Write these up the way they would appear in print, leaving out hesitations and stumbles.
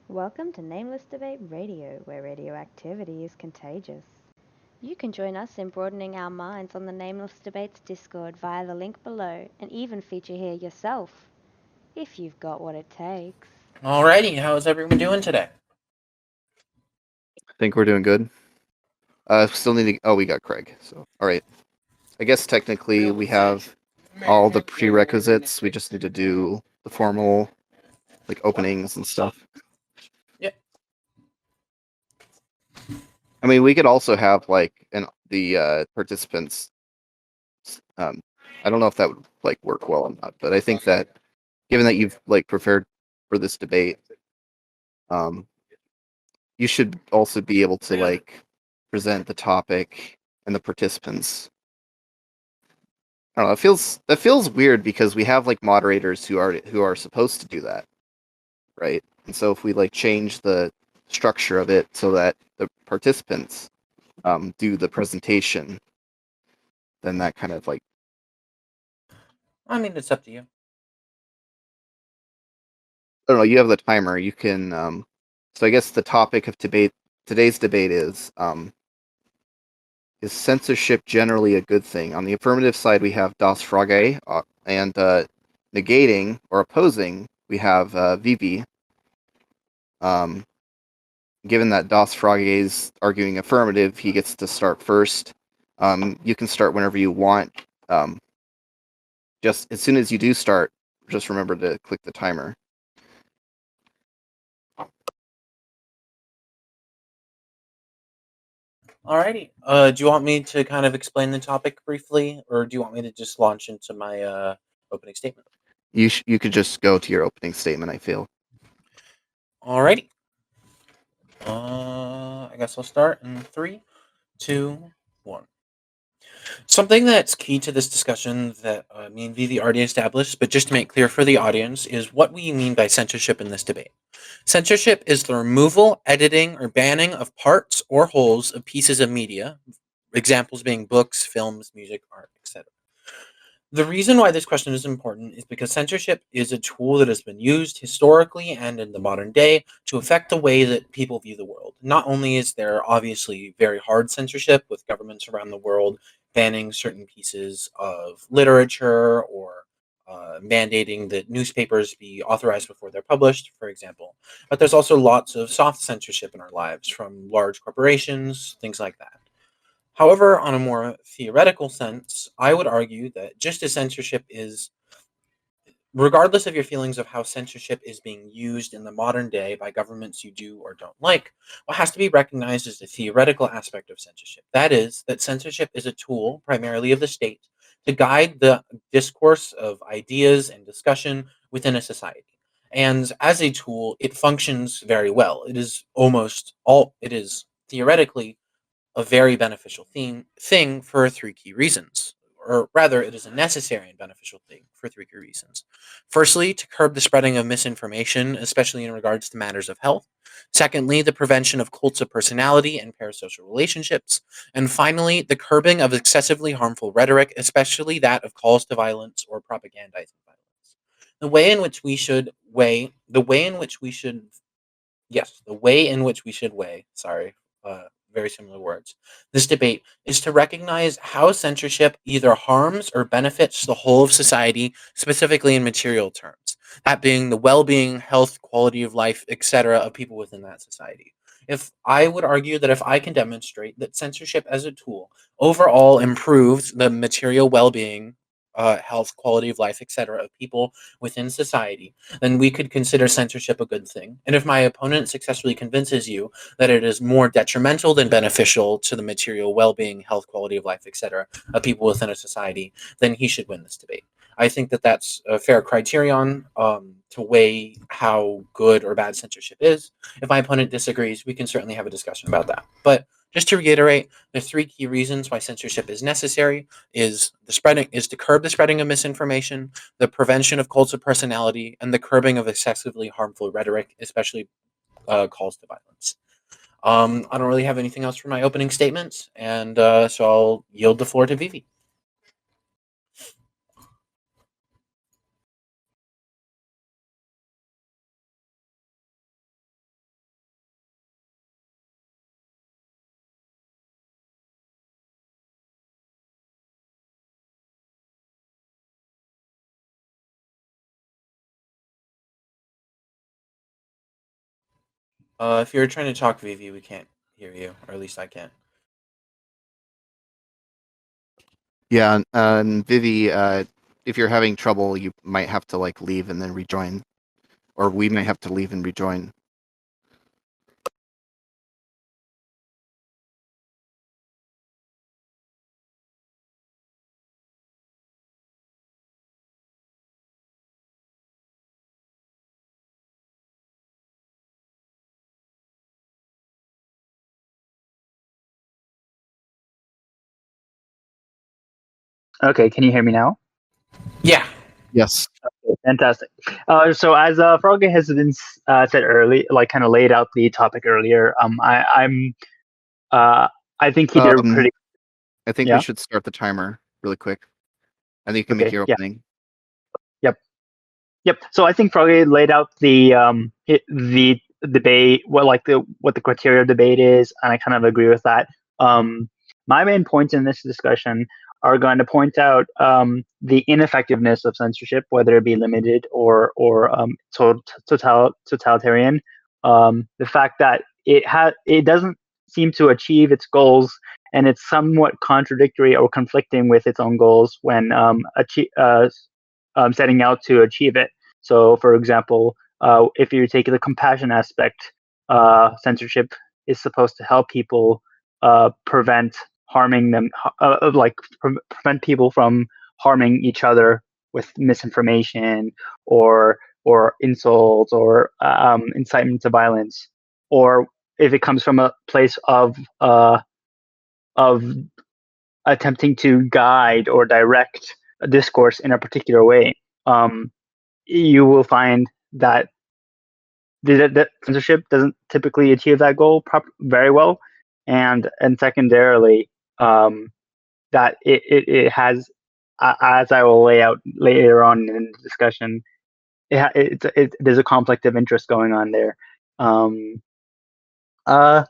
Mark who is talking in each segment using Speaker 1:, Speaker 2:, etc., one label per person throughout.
Speaker 1: Welcome to Nameless Debate Radio, where radioactivity is contagious. You can join us in broadening our minds on the Nameless Debates Discord via the link below and even feature here yourself, if you've got what it takes.
Speaker 2: Alrighty, how is everyone doing today?
Speaker 3: I think we're doing good. Still need to. Oh, we got Craig. So, all right. I guess technically we have all the prerequisites. We just need to do the formal, like openings and stuff.
Speaker 2: Yeah.
Speaker 3: I mean, we could also have like the participants. Um, I don't know if that would like work well or not, but I think that given that you've like prepared for this debate, um, you should also be able to like present the topic and the participants. I don't know. That feels weird because we have like moderators who are supposed to do that, right? And so if we like change the structure of it so that the participants do the presentation, then that kind of like
Speaker 2: I mean, it's up to you.
Speaker 3: I don't know. You have the timer. You can. So I guess the topic of today's debate is censorship generally a good thing? On the affirmative side, we have Das Frage, and negating or opposing, we have Vivi. Um, Given that Das Frage is arguing affirmative, he gets to start first. You can start whenever you want. Just as soon as you do start, just remember to click the timer.
Speaker 2: Alrighty. Do you want me to kind of explain the topic briefly, or do you want me to just launch into my opening statement?
Speaker 3: You could just go to your opening statement, I feel.
Speaker 2: Alrighty. I guess I'll start in 3, 2, 1. Something that's key to this discussion that me and Vivi already established, but just to make clear for the audience, is what we mean by censorship in this debate. Censorship is the removal, editing, or banning of parts or wholes of pieces of media, examples being books, films, music, art, etc. The reason why this question is important is because censorship is a tool that has been used historically and in the modern day to affect the way that people view the world. Not only is there obviously very hard censorship with governments around the world banning certain pieces of literature or mandating that newspapers be authorized before they're published, for example, but there's also lots of soft censorship in our lives from large corporations, things like that. However, on a more theoretical sense, I would argue that just as censorship is, regardless of your feelings of how censorship is being used in the modern day by governments you do or don't like, what has to be recognized is the theoretical aspect of censorship. That is, that censorship is a tool, primarily of the state, to guide the discourse of ideas and discussion within a society. And as a tool, it functions very well. It is theoretically a very beneficial thing for three key reasons. Or rather, it is a necessary and beneficial thing for three key reasons. Firstly, to curb the spreading of misinformation, especially in regards to matters of health. Secondly, the prevention of cults of personality and parasocial relationships. And finally, the curbing of excessively harmful rhetoric, especially that of calls to violence or propagandizing violence. The way in which we should weigh, sorry, very similar words, this debate is to recognize how censorship either harms or benefits the whole of society, specifically in material terms, that being the well being, health, quality of life, etc., of people within that society. If I would argue that if I can demonstrate that censorship as a tool overall improves the material well being, health, quality of life, etc., of people within society, then we could consider censorship a good thing. And if my opponent successfully convinces you that it is more detrimental than beneficial to the material well-being, health, quality of life, etc., of people within a society, then he should win this debate. I think that that's a fair criterion to weigh how good or bad censorship is. If my opponent disagrees, we can certainly have a discussion about that. But just to reiterate, the three key reasons why censorship is necessary is to curb the spreading of misinformation, the prevention of cults of personality, and the curbing of excessively harmful rhetoric, especially calls to violence. I don't really have anything else for my opening statements, and so I'll yield the floor to Vivi. If you're trying to talk, Vivi, we can't hear you, or at least I can't.
Speaker 3: Yeah, and Vivi, if you're having trouble, you might have to like leave and then rejoin, or we might have to leave and rejoin.
Speaker 4: Okay, can you hear me now?
Speaker 2: Yeah.
Speaker 3: Yes.
Speaker 4: Okay, fantastic. So as Froggy has been said early, like kind of laid out the topic earlier, uh, I think he did a
Speaker 3: Um,
Speaker 4: pretty.
Speaker 3: I think we
Speaker 4: Yeah.
Speaker 3: should start the timer really quick, and then you can make
Speaker 4: Okay.
Speaker 3: your
Speaker 4: Yeah.
Speaker 3: opening.
Speaker 4: Yep. Yep. So I think Froggy laid out the debate, what the criteria of debate is, and I kind of agree with that. My main points in this discussion are going to point out the ineffectiveness of censorship, whether it be limited or totalitarian. The fact that it doesn't seem to achieve its goals, and it's somewhat contradictory or conflicting with its own goals when setting out to achieve it. So, for example, if you take the compassion aspect, censorship is supposed to help people prevent harming them, prevent people from harming each other with misinformation or insults or incitement to violence, or if it comes from a place of attempting to guide or direct a discourse in a particular way. You will find that the censorship doesn't typically achieve that goal very well, and secondarily, that it has, as I will lay out later on in the discussion, there's a conflict of interest going on there. Um, uh,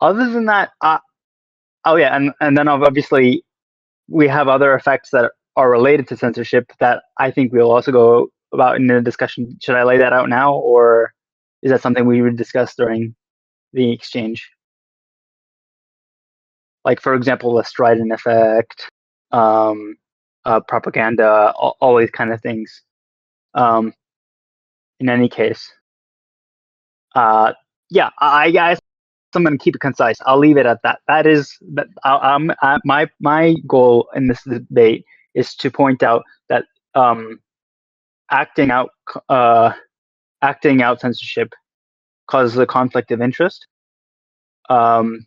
Speaker 4: Other than that, oh yeah, and then obviously we have other effects that are related to censorship that I think we'll also go about in the discussion. Should I lay that out now, or is that something we would discuss during the exchange? Like, for example, the strident effect, um, propaganda, all these kind of things. Um, in any case, yeah, I guess I'm going to keep it concise. I'll leave it at that. That is that. My goal in this debate is to point out that um, acting out uh, acting out censorship causes a conflict of interest. Um,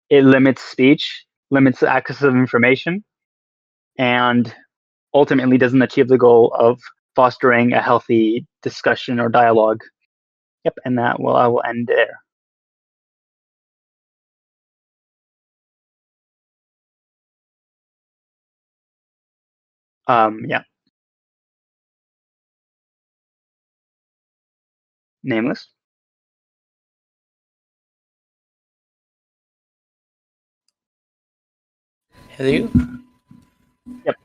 Speaker 4: it limits speech, limits the access of information, and ultimately doesn't achieve the goal of fostering a healthy discussion or dialogue. Yep, and I will end there. Yeah, Nameless.
Speaker 2: Hello?
Speaker 4: Yep.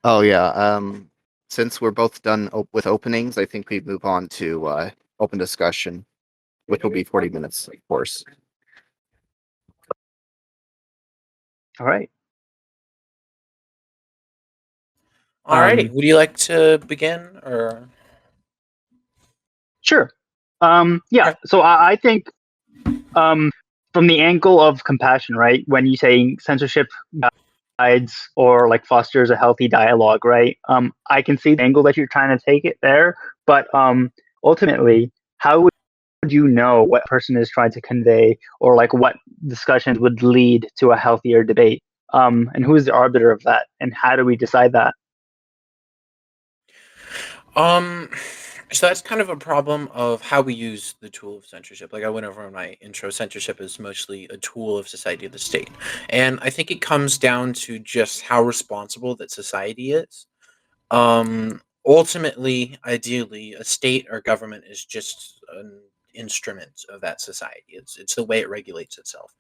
Speaker 3: Oh yeah. Since we're both done with openings, I think we move on to open discussion, which will be 40 minutes, of course.
Speaker 4: All right.
Speaker 2: Alrighty. Would you like to begin, or?
Speaker 4: Sure. Yeah.
Speaker 2: Okay.
Speaker 4: So I think from the angle of compassion, right? When you say censorship guides or like fosters a healthy dialogue, right? I can see the angle that you're trying to take it there, but ultimately, how would you know what person is trying to convey, or like what discussions would lead to a healthier debate? And who is the arbiter of that, and how do we decide that?
Speaker 2: Um, so that's kind of a problem of how we use the tool of censorship. Like I went over in my intro, censorship is mostly a tool of society of the state. And I think it comes down to just how responsible that society is. Ultimately, ideally, a state or government is just an instrument of that society. It's the way it regulates itself.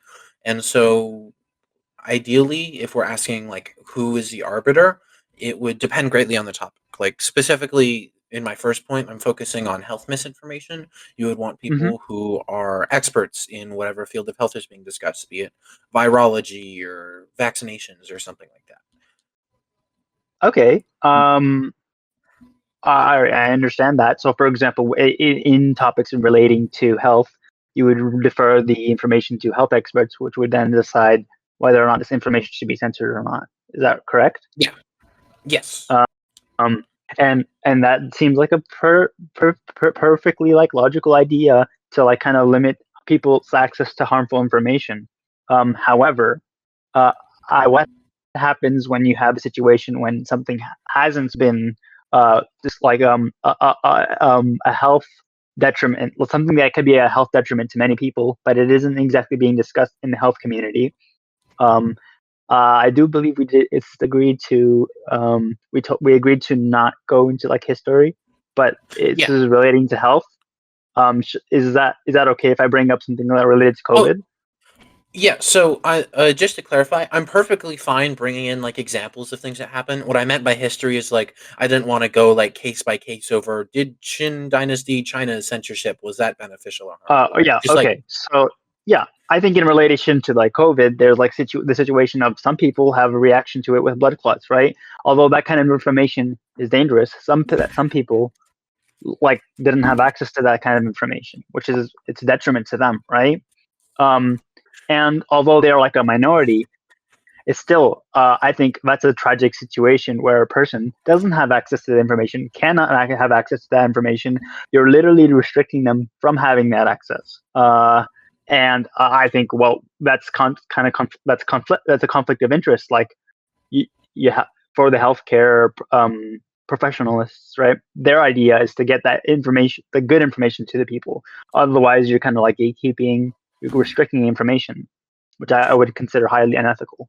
Speaker 2: And so ideally, if we're asking like who is the arbiter, it would depend greatly on the topic. Like specifically in my first point, I'm focusing on health misinformation. You would want people who are experts in whatever field of health is being discussed, be it virology or vaccinations or something like that.
Speaker 4: Okay. I understand that. So, for example, in topics relating to health, you would defer the information to health experts, which would then decide whether or not this information should be censored or not. Is that correct?
Speaker 2: Yeah. Yes.
Speaker 4: Um, and that seems like a perfectly like logical idea to like kind of limit people's access to harmful information. However, uh, what happens when you have a situation when something hasn't been just like a health detriment, well, something that could be a health detriment to many people, but it isn't exactly being discussed in the health community. Um, I do believe we did. It's agreed to. We agreed to not go into like history, but this
Speaker 2: Yeah.
Speaker 4: is relating to health. Is that okay if I bring up something that related to
Speaker 2: Oh,
Speaker 4: COVID?
Speaker 2: yeah. So, I just to clarify, I'm perfectly fine bringing in like examples of things that happen. What I meant by history is like I didn't want to go like case by case over did Qin Dynasty China's censorship, was that beneficial or harmful, right?
Speaker 4: Yeah.
Speaker 2: Just like
Speaker 4: Okay. So yeah, I think in relation to like COVID, there's like the situation of some people have a reaction to it with blood clots, right? Although that kind of information is dangerous, some people like didn't have access to that kind of information, which is it's a detriment to them, right? Um, and although they're like a minority, it's still I think that's a tragic situation where a person doesn't have access to the information, cannot have access to that information. You're literally restricting them from having that access. And I think, well, that's that's a conflict of interest. Like you, you have for the healthcare professionalists, right? Their idea is to get that information, the good information, to the people. Otherwise, you're kind of like gatekeeping, you're restricting information, which I would consider highly unethical.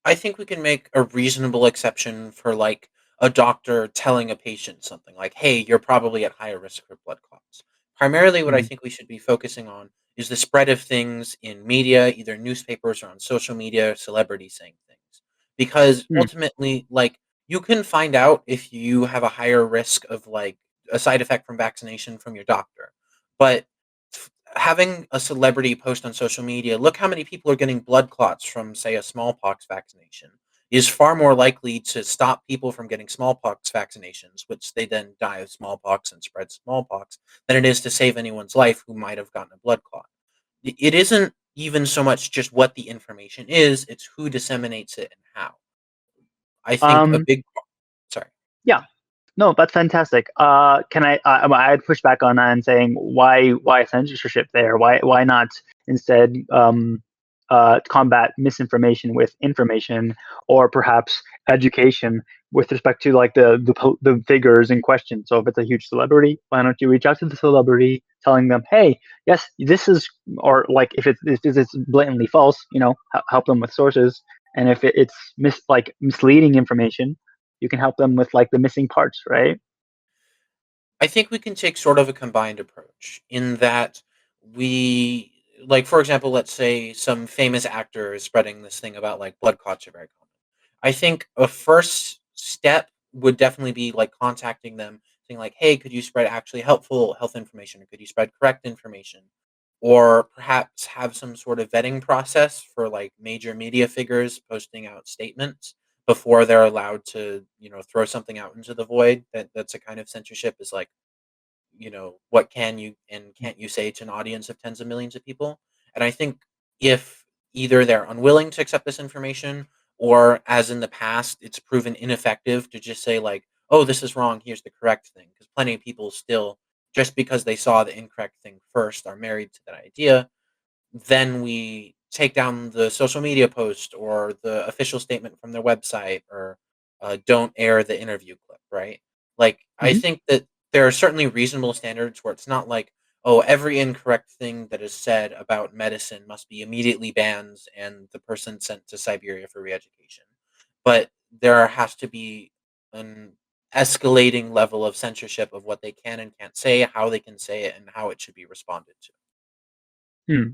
Speaker 2: I think we can make a reasonable exception for like a doctor telling a patient something like, "Hey, you're probably at higher risk for blood clots." Primarily, what I
Speaker 4: Mm,
Speaker 2: think we should be focusing on is the spread of things in media, either newspapers or on social media, celebrities saying things. Because
Speaker 4: mm,
Speaker 2: ultimately, like you can find out if you have a higher risk of like a side effect from vaccination from your doctor. But having a celebrity post on social media, look how many people are getting blood clots from, say, a smallpox vaccination, is far more likely to stop people from getting smallpox vaccinations, which they then die of smallpox and spread smallpox, than it is to save anyone's life who might have gotten a blood clot. It isn't even so much just what the information is, it's who disseminates it and how. I think a
Speaker 4: Um,
Speaker 2: big sorry.
Speaker 4: yeah, no, that's fantastic. Can I'd push back on that and saying why censorship there? Why not instead combat misinformation with information, or perhaps education with respect to like the figures in question? So if it's a huge celebrity, why don't you reach out to the celebrity, telling them, hey, yes, this is, or like if it's blatantly false, help them with sources, and if it's misleading information, you can help them with like the missing parts, right?
Speaker 2: I think we can take sort of a combined approach in that we, like, for example, let's say some famous actor is spreading this thing about like blood clots are very common. I think a first step would definitely be like contacting them, saying like, "Hey, could you spread actually helpful health information, or could you spread correct information?" Or perhaps have some sort of vetting process for like major media figures posting out statements before they're allowed to, throw something out into the void. That's a kind of censorship, is like, what can you and can't you say to an audience of tens of millions of people? And I think if either they're unwilling to accept this information, or as in the past, it's proven ineffective to just say, like, oh, this is wrong, here's the correct thing. Because plenty of people still, just because they saw the incorrect thing first, are married to that idea. Then we take down the social media post or the official statement from their website, or don't air the interview clip, right? Like, I
Speaker 4: Hmm.
Speaker 2: think that there are certainly reasonable standards where it's not like, oh, every incorrect thing that is said about medicine must be immediately banned and the person sent to Siberia for re-education. But there has to be an escalating level of censorship of what they can and can't say, how they can say it, and how it should be responded to.
Speaker 4: Hmm.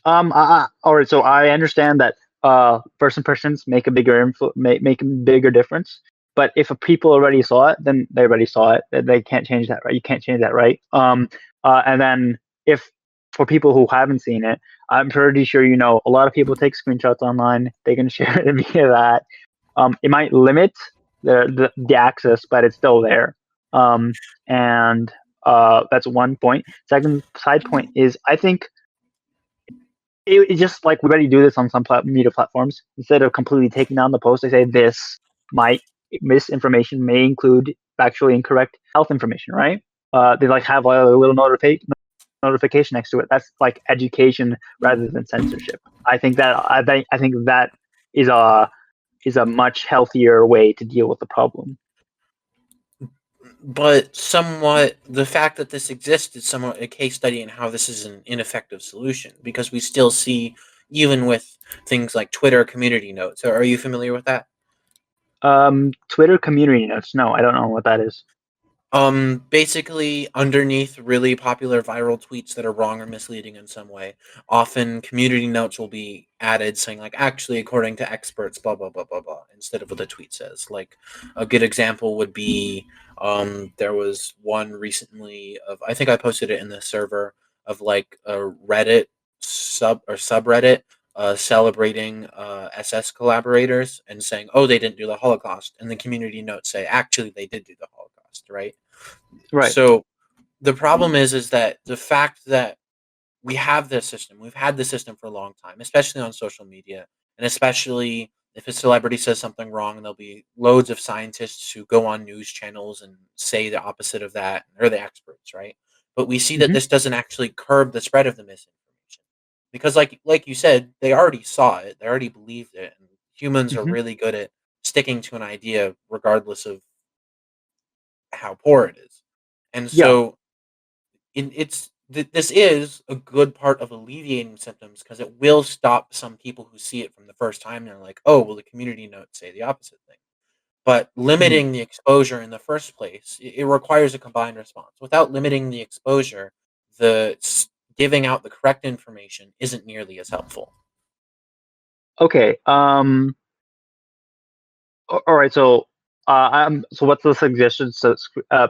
Speaker 4: All right. So I understand that first impressions make a bigger make a bigger difference. But if people already saw it, then they already saw it. They can't change that, right? You can't change that, right? And then if for people who haven't seen it, I'm pretty sure a lot of people take screenshots online. They can share it via that. It might limit the access, but it's still there. And that's one point. Second side point is I think it's just like we already do this on some media platforms. Instead of completely taking down the post, they say misinformation may include factually incorrect health information, right? They like have a little notification next to it. That's like education rather than censorship. I think that is a much healthier way to deal with the problem.
Speaker 2: But somewhat, the fact that this exists is somewhat a case study in how this is an ineffective solution, because we still see, even with things like Twitter community notes. Are you familiar with that?
Speaker 4: Twitter community notes. No, I don't know what that is.
Speaker 2: Basically, underneath really popular viral tweets that are wrong or misleading in some way, often community notes will be added saying, like, actually, according to experts, blah, blah, blah, blah, blah, instead of what the tweet says. Like, a good example would be, there was one recently of, I think I posted it in the server, of like a Reddit subreddit celebrating SS collaborators and saying, oh, they didn't do the Holocaust. And the community notes say, actually, they did do the Holocaust, right?
Speaker 4: Right.
Speaker 2: So the problem is that the fact that we have this system, we've had this system for a long time, especially on social media, and especially if a celebrity says something wrong, there'll be loads of scientists who go on news channels and say the opposite of that, and they're the experts, right? But we see that
Speaker 4: Mm-hmm.
Speaker 2: this doesn't actually curb the spread of the misinformation, because, like you said, they already saw it, they already believed it, and humans are
Speaker 4: Mm-hmm.
Speaker 2: really good at sticking to an idea regardless of how poor it is. And
Speaker 4: Yeah.
Speaker 2: so this is a good part of alleviating symptoms, because it will stop some people who see it from the first time and they're like, oh, well, the community notes say the opposite thing. But
Speaker 4: Mm-hmm.
Speaker 2: limiting the exposure in the first place, it requires a combined response. Without limiting the exposure, giving out the correct information isn't nearly as helpful.
Speaker 4: Okay. All right. So what's the suggestion? So,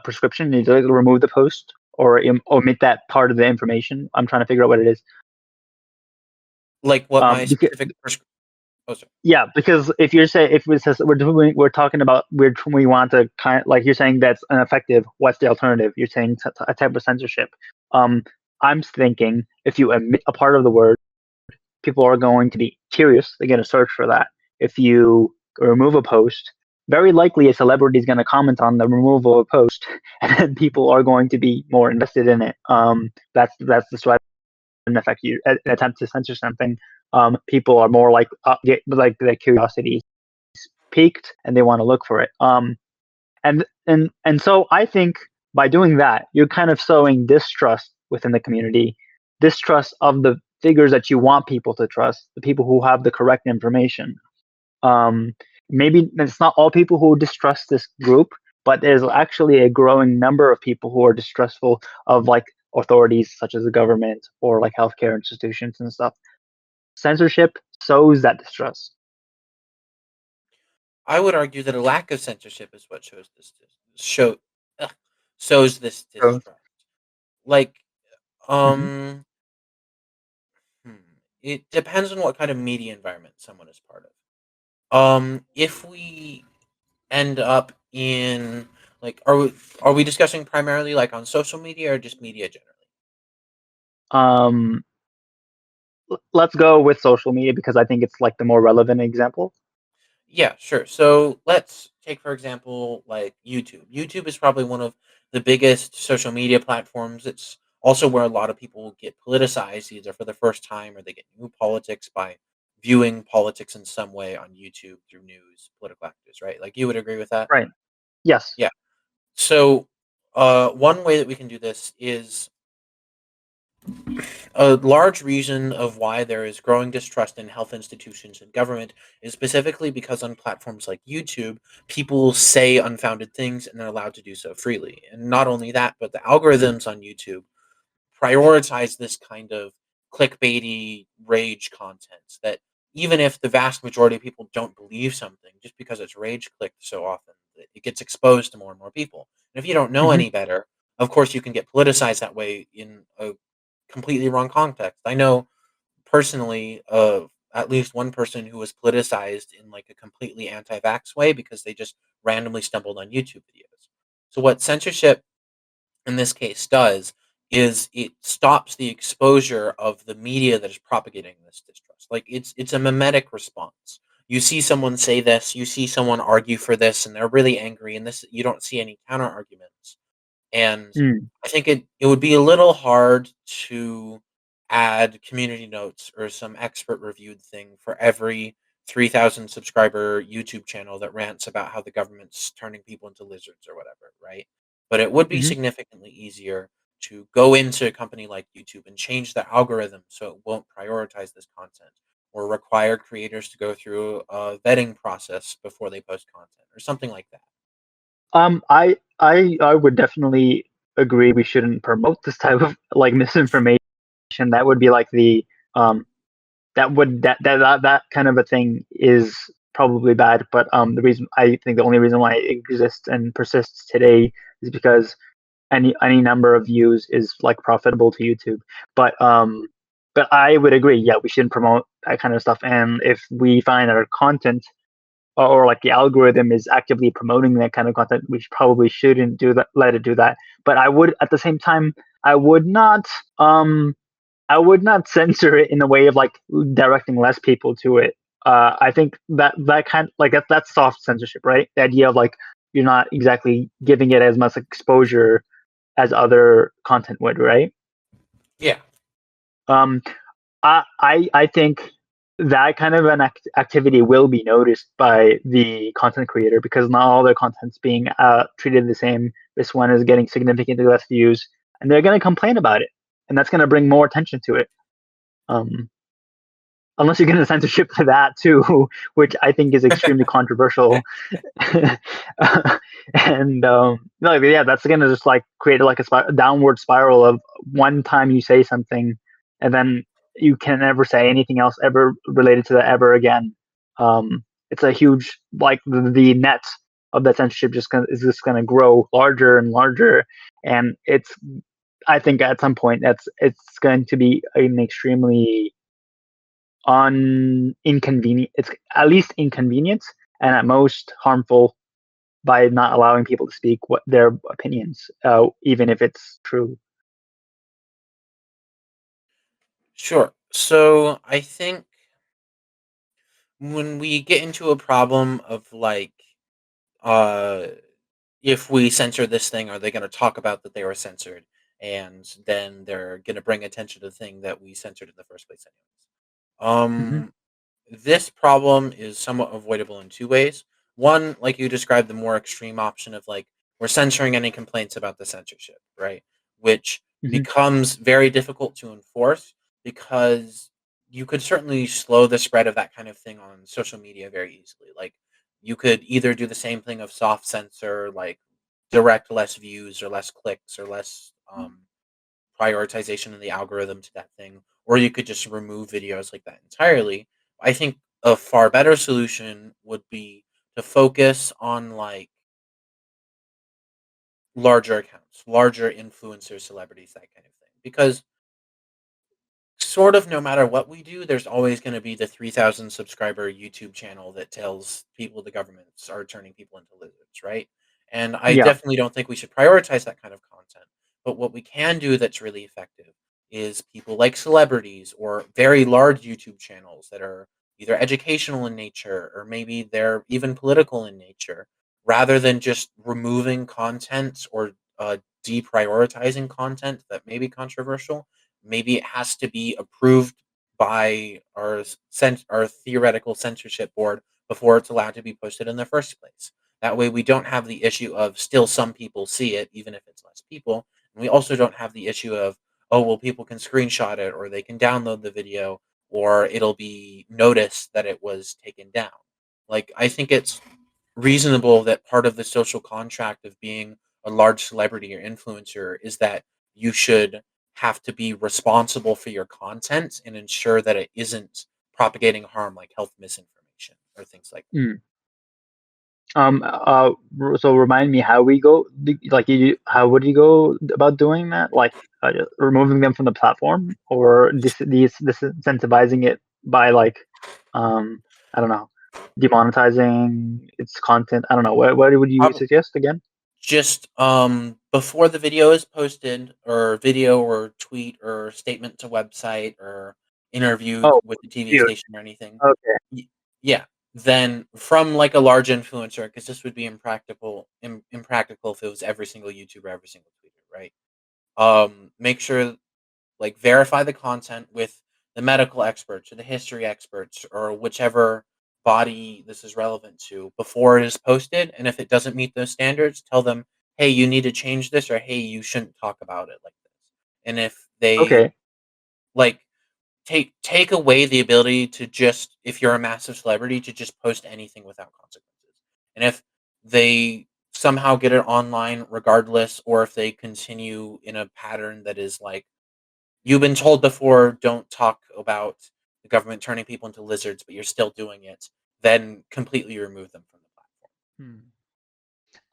Speaker 4: prescription. You either remove the post or omit that part of the information. I'm trying to figure out what it is.
Speaker 2: Like what my
Speaker 4: Because,
Speaker 2: specific oh, sorry.
Speaker 4: yeah, because if it says we're talking about we want to kind of, like, you're saying that's ineffective. What's the alternative? You're saying a type of censorship. Um, I'm thinking if you omit a part of the word, people are going to be curious. They're going to search for that. If you remove a post, very likely a celebrity is going to comment on the removal of a post, and then people are going to be more invested in it. That's the strategy. In effect, you an attempt to censor something. People are more like their curiosity is piqued and they want to look for it. And so I think by doing that, you're kind of sowing distrust within the community, distrust of the figures that you want people to trust, the people who have the correct information. Um, Maybe it's not all people who distrust this group, but there's actually a growing number of people who are distrustful of like authorities such as the government or like healthcare institutions and stuff. Censorship sows that distrust.
Speaker 2: I would argue that a lack of censorship is what shows this
Speaker 3: So,
Speaker 2: distrust. Like,
Speaker 4: Hmm.
Speaker 2: um, hmm, it depends on what kind of media environment someone is part of. If we end up in, like, are we discussing primarily like on social media or just media generally?
Speaker 4: Um, let's go with social media because I think it's like the more relevant example.
Speaker 2: Yeah, sure. So let's take, for example, like YouTube. YouTube is probably one of the biggest social media platforms. It's also where a lot of people get politicized, either for the first time or they get new politics by viewing politics in some way on YouTube through news, political actors, right? Like, you would agree with that?
Speaker 4: Right. Yes.
Speaker 2: Yeah. So, one way that we can do this is, a large reason of why there is growing distrust in health institutions and government is specifically because on platforms like YouTube, people say unfounded things and they're allowed to do so freely. And not only that, but the algorithms on YouTube prioritize this kind of clickbaity rage content, that even if the vast majority of people don't believe something, just because it's rage clicked so often, it gets exposed to more and more people. And if you don't know
Speaker 4: Hmm.
Speaker 2: any better, of course you can get politicized that way in a completely wrong context. I know personally of at least one person who was politicized in like a completely anti-vax way because they just randomly stumbled on YouTube videos. So what censorship in this case does is it stops the exposure of the media that is propagating this distrust. Like it's a mimetic response. You see someone say this, you see someone argue for this, and they're really angry, and this you don't see any counter arguments. And
Speaker 4: Mm.
Speaker 2: I think it would be a little hard to add community notes or some expert reviewed thing for every 3,000 subscriber YouTube channel that rants about how the government's turning people into lizards or whatever, right? But it would be
Speaker 4: Hmm.
Speaker 2: significantly easier to go into a company like YouTube and change the algorithm so it won't prioritize this content or require creators to go through a vetting process before they post content or something like that.
Speaker 4: I would definitely agree we shouldn't promote this type of like misinformation. That would be like the um that kind of a thing is probably bad. But the reason I think the only reason why it exists and persists today is because any number of views is like profitable to YouTube. But I would agree, yeah, we shouldn't promote that kind of stuff. And if we find our content or like the algorithm is actively promoting that kind of content, we probably shouldn't do that. Let it do that. But I would, at the same time, I would not, um, I would not censor it in a way of like directing less people to it. I think that kind like that's soft censorship, right? The idea of like you're not exactly giving it as much exposure as other content would, right?
Speaker 2: Yeah.
Speaker 4: Um, I think that kind of an activity will be noticed by the content creator because not all their content's being treated the same. This one is getting significantly less views, and they're going to complain about it, and that's going to bring more attention to it. Um, Unless you're going to censorship to that too, which I think is extremely controversial. And no, yeah, that's going to just like create like a downward spiral of one time you say something, and then you can never say anything else ever related to that ever again. It's a huge like the net of that censorship is just going to grow larger and larger, and it's I think at some point it's going to be an extremely inconvenient. It's at least inconvenient and at most harmful by not allowing people to speak what their opinions, even if it's true.
Speaker 2: Sure. So I think when we get into a problem of like, uh, if we censor this thing, are they going to talk about that they were censored? And then they're going to bring attention to the thing that we censored in the first place, anyways.
Speaker 4: Hmm.
Speaker 2: This problem is somewhat avoidable in two ways. One, like you described, the more extreme option of like we're censoring any complaints about the censorship, right? Which
Speaker 4: Hmm.
Speaker 2: becomes very difficult to enforce because you could certainly slow the spread of that kind of thing on social media very easily. Like you could either do the same thing of soft censor, like direct less views or less clicks or less prioritization in the algorithm to that thing, or you could just remove videos like that entirely. I think a far better solution would be to focus on like larger accounts, larger influencers, celebrities, that kind of thing. Because sort of no matter what we do, there's always going to be the 3,000 subscriber YouTube channel that tells people the governments are turning people into lizards, right? And I
Speaker 4: Yeah.
Speaker 2: definitely don't think we should prioritize that kind of content. But what we can do that's really effective is people like celebrities or very large YouTube channels that are either educational in nature or maybe they're even political in nature, rather than just removing content or deprioritizing content that may be controversial. Maybe it has to be approved by our theoretical censorship board before it's allowed to be posted in the first place. That way, we don't have the issue of still some people see it, even if it's less people. And we also don't have the issue of, oh, well, people can screenshot it or they can download the video or it'll be noticed that it was taken down. Like, I think it's reasonable that part of the social contract of being a large celebrity or influencer is that you should have to be responsible for your content and ensure that it isn't propagating harm like health misinformation or things like that.
Speaker 4: Mm. So remind me how we go, like how would you go about doing that? Like removing them from the platform, or disincentivizing it by like, I don't know, demonetizing its content. I don't know. What would you suggest again?
Speaker 2: Just before the video is posted, or video or tweet or statement to website or interview
Speaker 4: Oh,
Speaker 2: with the TV
Speaker 4: dude.
Speaker 2: station or anything.
Speaker 4: Okay.
Speaker 2: Yeah, then from like a large influencer, because this would be impractical if it was every single YouTuber, every single tweeter, right? Make sure, like, verify the content with the medical experts or the history experts or whichever body this is relevant to before it is posted. And if it doesn't meet those standards, tell them, hey, you need to change this, or hey, you shouldn't talk about it like this. And if they,
Speaker 4: Okay.
Speaker 2: like, take away the ability to just, if you're a massive celebrity, to just post anything without consequences. And if they somehow get it online regardless, or if they continue in a pattern that is like, you've been told before, don't talk about the government turning people into lizards, but you're still doing it, then completely remove them from the platform.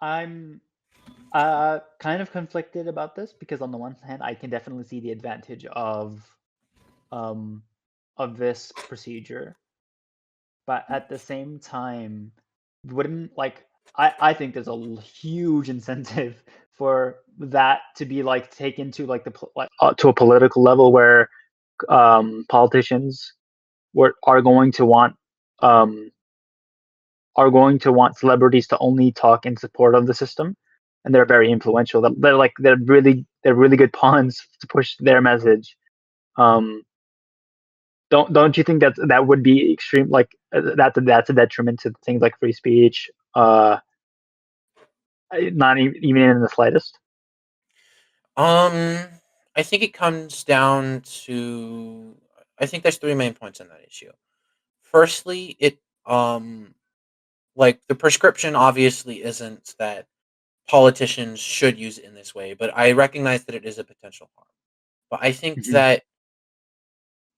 Speaker 4: I'm kind of conflicted about this because on the one hand, I can definitely see the advantage um of this procedure, but at the same time, wouldn't like I think there's a huge incentive for that to be like taken to like to a political level where politicians are going to want um celebrities to only talk in support of the system, and they're very influential. They're really good pawns to push their message. Um, don't you think that would be extreme? Like that's a detriment to things like free speech. Not even in the slightest.
Speaker 2: Um, I think it comes down to, I think there's three main points on that issue. Firstly, like, the prescription obviously isn't that politicians should use it in this way, but I recognize that it is a potential harm. But I think
Speaker 4: Mhm.
Speaker 2: that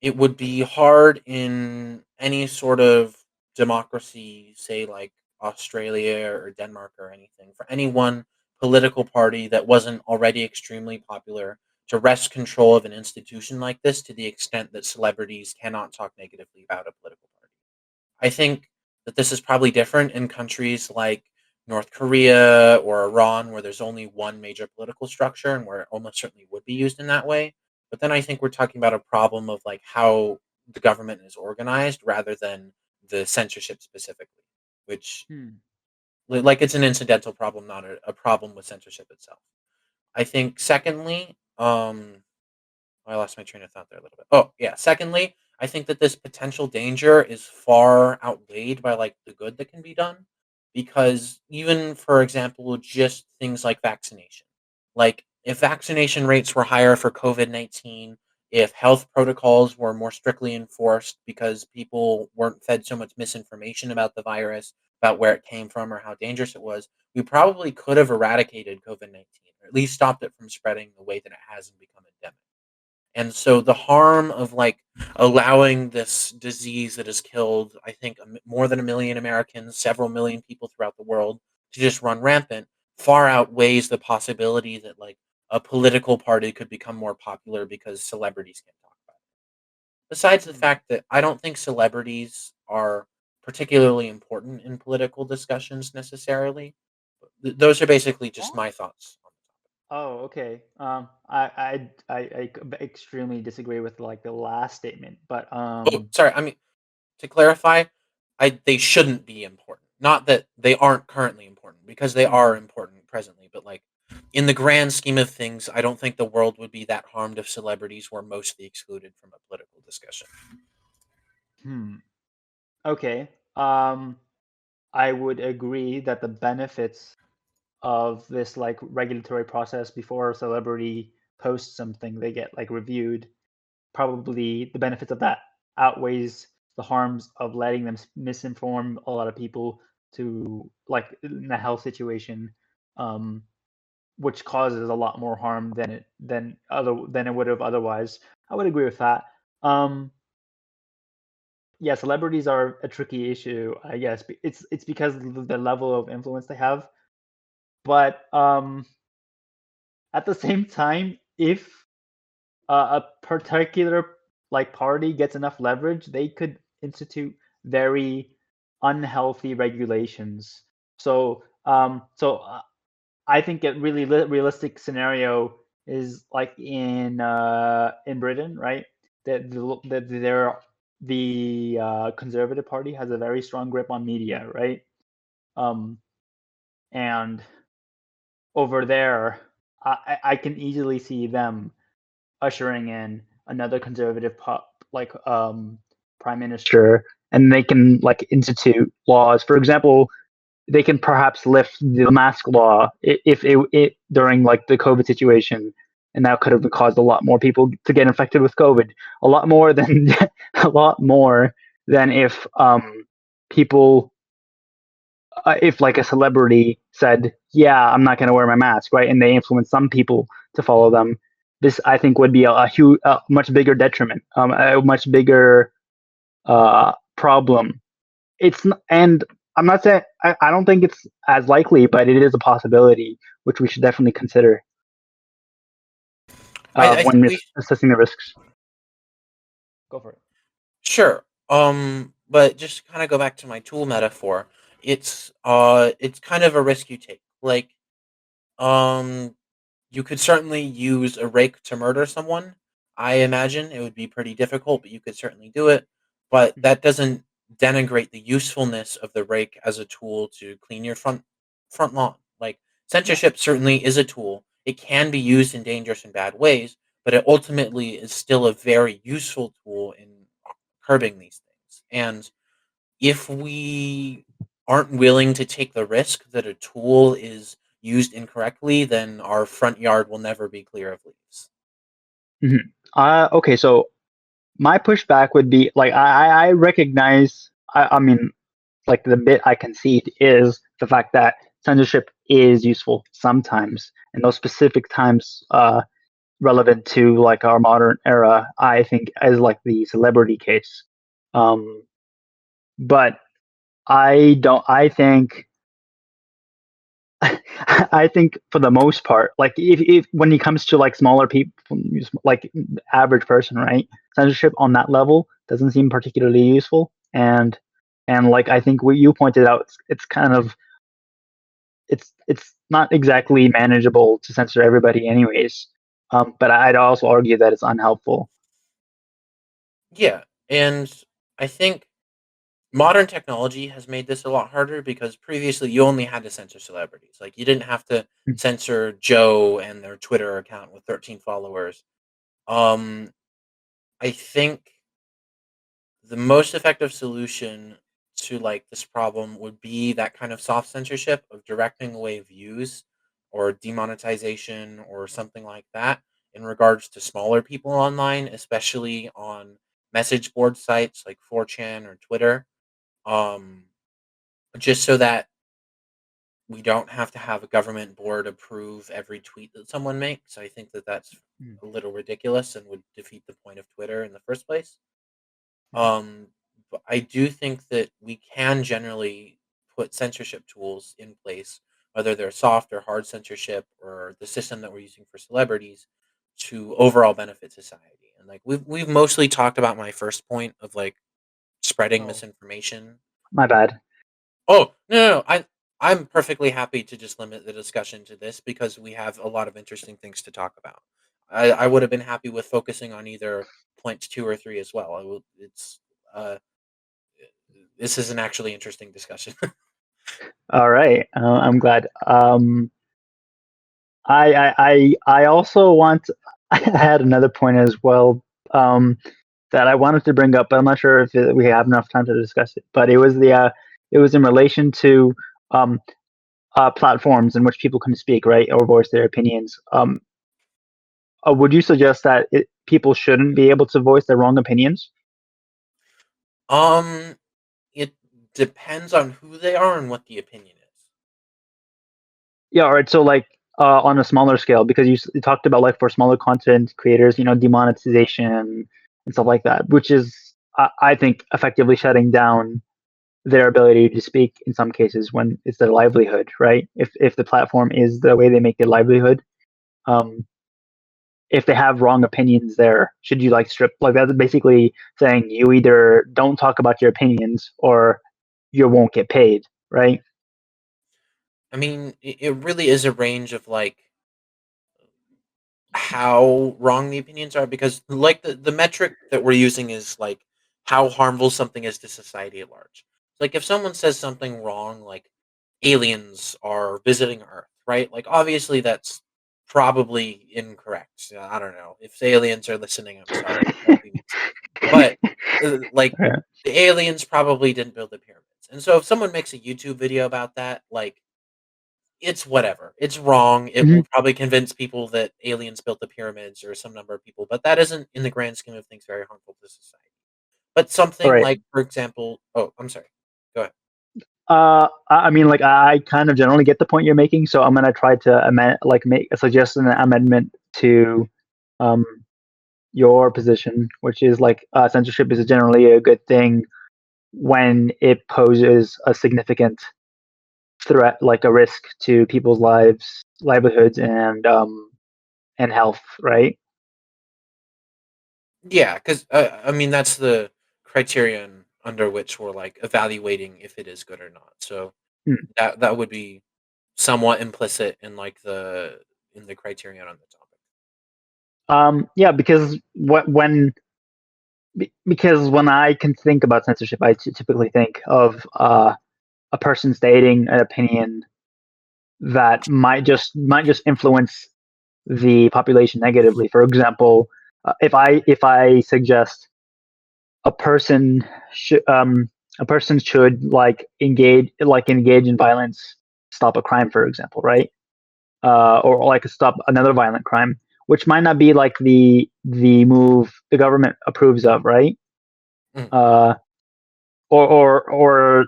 Speaker 2: it would be hard in any sort of democracy, say like Australia or Denmark or anything, for any one political party that wasn't already extremely popular to wrest control of an institution like this to the extent that celebrities cannot talk negatively about a political party. I think that this is probably different in countries like North Korea or Iran, where there's only one major political structure and where it almost certainly would be used in that way. But then I think we're talking about a problem of like how the government is organized rather than the censorship specifically, which,
Speaker 4: Hmm.
Speaker 2: like, it's an incidental problem, not a problem with censorship itself. I think secondly, I lost my train of thought there a little bit. Oh, yeah. Secondly, I think that this potential danger is far outweighed by like the good that can be done, because even, for example, just things like vaccination. Like, if vaccination rates were higher for COVID-19, if health protocols were more strictly enforced because people weren't fed so much misinformation about the virus, about where it came from or how dangerous it was, we probably could have eradicated COVID-19, or at least stopped it from spreading the way that it has and become endemic. And so the harm of like allowing this disease that has killed, I think, more than 1 million Americans, several million people throughout the world, to just run rampant far outweighs the possibility that like a political party could become more popular because celebrities can talk about it. Besides the
Speaker 4: Hmm.
Speaker 2: fact that I don't think celebrities are particularly important in political discussions necessarily. Those are basically just
Speaker 4: What?
Speaker 2: my thoughts.
Speaker 4: Oh, okay. I extremely disagree with like the last statement, but
Speaker 2: Oh, sorry. I mean, to clarify, they shouldn't be important. Not that they aren't currently important, because they are
Speaker 4: mhm.
Speaker 2: important presently, but like, in the grand scheme of things, I don't think the world would be that harmed if celebrities were mostly excluded from a political discussion.
Speaker 4: Hmm. Okay. I would agree that the benefits of this like regulatory process before a celebrity posts something, they get like reviewed. Probably the benefits of that outweighs the harms of letting them misinform a lot of people to like in a health situation, um, which causes a lot more harm than it would have otherwise. I would agree with that. Um, yeah, celebrities are a tricky issue, I guess. It's because of the level of influence they have. But at the same time, if a particular like party gets enough leverage, they could institute very unhealthy regulations. So I think a really realistic scenario is like in Britain, right? That the Conservative Party has a very strong grip on media, right? Um, and over there, I can easily see them ushering in another conservative prime minister, and they can like institute laws. For example, they can perhaps lift the mask law if it during like the COVID situation, and that could have caused a lot more people to get infected with COVID, a lot more than a lot more than if people if like a celebrity said, "Yeah, I'm not going to wear my mask," right, and they influence some people to follow them. This I think would be a huge, much bigger detriment, a much bigger problem. And I'm not saying I don't think it's as likely, but it is a possibility, which we should definitely consider
Speaker 2: I think
Speaker 4: when
Speaker 2: we
Speaker 4: assessing the risks. Go for it.
Speaker 2: sure. But just to kind of go back to my tool metaphor, it's kind of a risk you take. Like, um, you could certainly use a rake to murder someone. I imagine it would be pretty difficult, but you could certainly do it. But
Speaker 4: Mhm.
Speaker 2: that doesn't denigrate the usefulness of the rake as a tool to clean your front lawn. Like,
Speaker 4: Yeah.
Speaker 2: censorship certainly is a tool. It can be used in dangerous and bad ways, but it ultimately is still a very useful tool in curbing these things. And if we aren't willing to take the risk that a tool is used incorrectly, then our front yard will never be clear of leaves.
Speaker 4: Mhm. Okay, so my pushback would be like I recognize. I mean, like the bit I concede is the fact that censorship is useful sometimes, and those specific times relevant to like our modern era, I think is like the celebrity case. Um, but I don't. I think I think for the most part, like if when it comes to like smaller people, like average person, right? Censorship on that level doesn't seem particularly useful, and like I think what you pointed out, it's kind of it's not exactly manageable to censor everybody, anyways. But I'd also argue that it's unhelpful.
Speaker 2: Yeah, and I think modern technology has made this a lot harder because previously you only had to censor celebrities. Like, you didn't have to censor Joe and their Twitter account with 13 followers. Um, I think the most effective solution to like this problem would be that kind of soft censorship of directing away views or demonetization or something like that in regards to smaller people online, especially on message board sites like 4chan or Twitter. Um, just so that we don't have to have a government board approve every tweet that someone makes. I think that that's
Speaker 4: Mm.
Speaker 2: a little ridiculous and would defeat the point of Twitter in the first place.
Speaker 4: Mhm.
Speaker 2: Um, but I do think that we can generally put censorship tools in place, whether they're soft or hard censorship or the system that we're using for celebrities, to overall benefit society. And like we've mostly talked about my first point of like spreading
Speaker 4: Oh,
Speaker 2: misinformation.
Speaker 4: my bad.
Speaker 2: Oh, no. I'm perfectly happy to just limit the discussion to this because we have a lot of interesting things to talk about. I would have been happy with focusing on either points 2 or 3 as well. Uh this is an actually interesting discussion.
Speaker 4: All right, I'm glad. I also want. I had another point as well that I wanted to bring up, but I'm not sure if we have enough time to discuss it. But it was in relation to um, platforms in which people can speak, right, or voice their opinions. Would you suggest that people shouldn't be able to voice their wrong opinions?
Speaker 2: um it depends on who they are and what the opinion is.
Speaker 4: Yeah, all right. So like on a smaller scale, because you talked about like for smaller content creators, demonetization and stuff like that, which is I think effectively shutting down their ability to speak in some cases when it's their livelihood, right? If the platform is the way they make their livelihood, um, if they have wrong opinions there, should you like strip like that's basically saying you either don't talk about your opinions or you won't get paid, right?
Speaker 2: I mean, it really is a range of like how wrong the opinions are because like the metric that we're using is like how harmful something is to society at large. Like if someone says something wrong, like aliens are visiting Earth, right? Like obviously that's probably incorrect. I don't know if the aliens are listening. I'm sorry, that'd be messed up. But like
Speaker 4: Yeah.
Speaker 2: the aliens probably didn't build the pyramids, and so if someone makes a YouTube video about that, like it's whatever. It's wrong. It
Speaker 4: Mhm.
Speaker 2: will probably convince people that aliens built the pyramids or some number of people, but that isn't, in the grand scheme of things, very harmful to society. But
Speaker 4: All
Speaker 2: something
Speaker 4: right.
Speaker 2: like, for example, oh, I'm sorry. Go ahead.
Speaker 4: I mean, like I kind of generally get the point you're making, so I'm gonna try to amend, like make suggest an amendment to um, your position, which is like censorship is generally a good thing when it poses a significant threat, like a risk to people's lives, livelihoods, and health, right?
Speaker 2: Yeah, because I mean that's the criterion under which we're like evaluating if it is good or not. So
Speaker 4: Hmm.
Speaker 2: that would be somewhat implicit in like the criterion on the topic.
Speaker 4: Yeah, because when I can think about censorship, I typically think of a person stating an opinion that might just influence the population negatively. For example, if I suggest a person should engage in violence, stop a crime, for example, right? Or like stop another violent crime, which might not be like the move the government approves of, right?
Speaker 2: Mm.
Speaker 4: Uh, or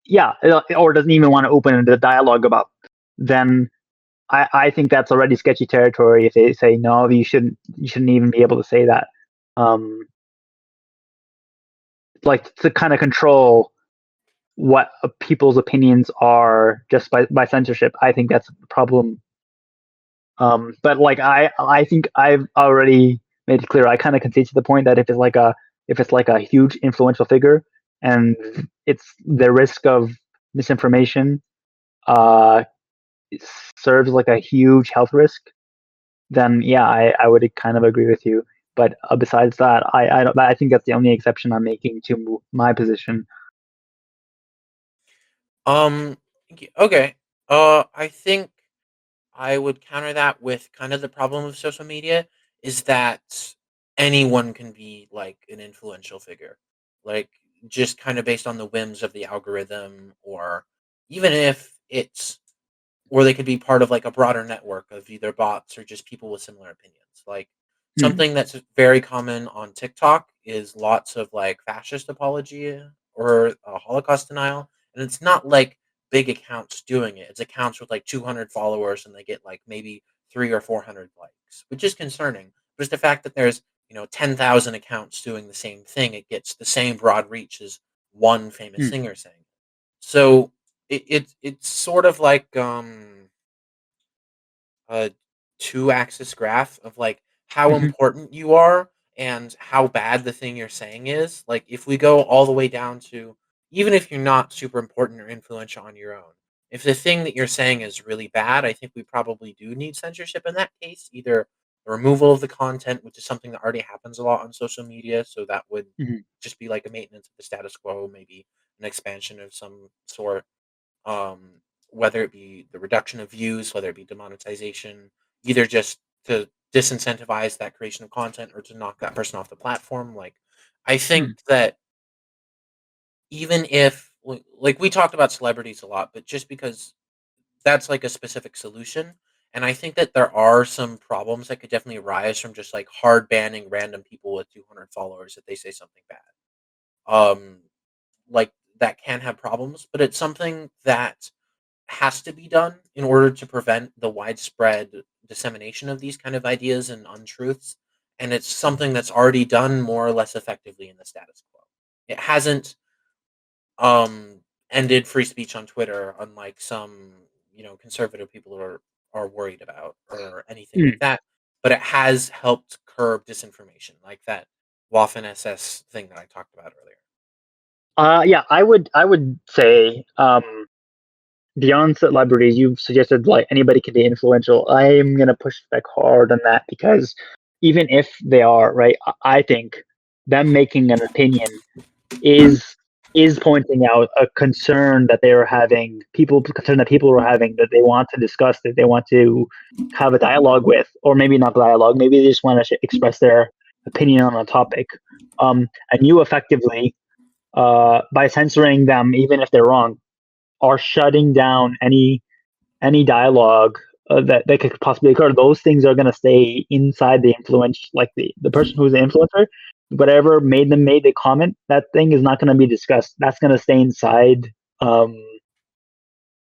Speaker 4: yeah, or doesn't even want to open the dialogue about, then I think that's already sketchy territory. If they say no, you shouldn't even be able to say that. Um, like to kind of control what people's opinions are just by censorship. I think that's a problem. But like I think I've already made it clear. I kind of concede to the point that if it's like a huge influential figure and it's the risk of misinformation uh, serves like a huge health risk, then yeah, I would kind of agree with you. But besides that, I think that's the only exception I'm making to my position.
Speaker 2: Um. Okay. I think I would counter that with kind of the problem of social media is that anyone can be like an influential figure. Like just kind of based on the whims of the algorithm or even if it's or they could be part of like a broader network of either bots or just people with similar opinions. Like
Speaker 4: Hmm.
Speaker 2: something that's very common on TikTok is lots of like fascist apology or Holocaust denial, and it's not like big accounts doing it. It's accounts with like 200 followers, and they get like maybe 300 or 400 likes, which is concerning. But it's the fact that there's 10,000 accounts doing the same thing. It gets the same broad reach as one famous
Speaker 4: Hmm.
Speaker 2: singer saying. So it's sort of like a two-axis graph of like how
Speaker 4: Hmm.
Speaker 2: important you are and how bad the thing you're saying is. Like if we go all the way down to even if you're not super important or influential on your own, if the thing that you're saying is really bad, I think we probably do need censorship in that case. Either the removal of the content, which is something that already happens a lot on social media, so that would
Speaker 4: Hmm.
Speaker 2: just be like a maintenance of the status quo, maybe an expansion of some sort, um, whether it be the reduction of views, whether it be demonetization, either just to disincentivize that creation of content or to knock that person off the platform. Like, I think
Speaker 4: Hmm.
Speaker 2: that even if, like, we talked about celebrities a lot, but just because that's like a specific solution. And I think that there are some problems that could definitely arise from just like hard banning random people with 200 followers if they say something bad. Um, like that can have problems, but it's something that has to be done in order to prevent the widespread dissemination of these kind of ideas and untruths. and it's something that's already done more or less effectively in the status quo. It hasn't um ended free speech on Twitter, unlike some conservative people are worried about or anything like
Speaker 4: Mm.
Speaker 2: that. But it has helped curb disinformation, like that Waffen SS thing that I talked about earlier.
Speaker 4: Yeah, I would say beyond celebrities, you've suggested like anybody can be influential. I am gonna push back hard on that because even if they are right, I think them making an opinion is is pointing out a concern that they are having, people concern that people are having, that they want to discuss, that they want to have a dialogue with, or maybe not dialogue, maybe they just want to express their opinion on a topic. And you effectively, by censoring them, even if they're wrong, are shutting down any dialogue that could possibly occur. Those things are going to stay inside the influence, like the person who's the influencer, whatever made the comment, that thing is not going to be discussed. That's going to stay inside. Um,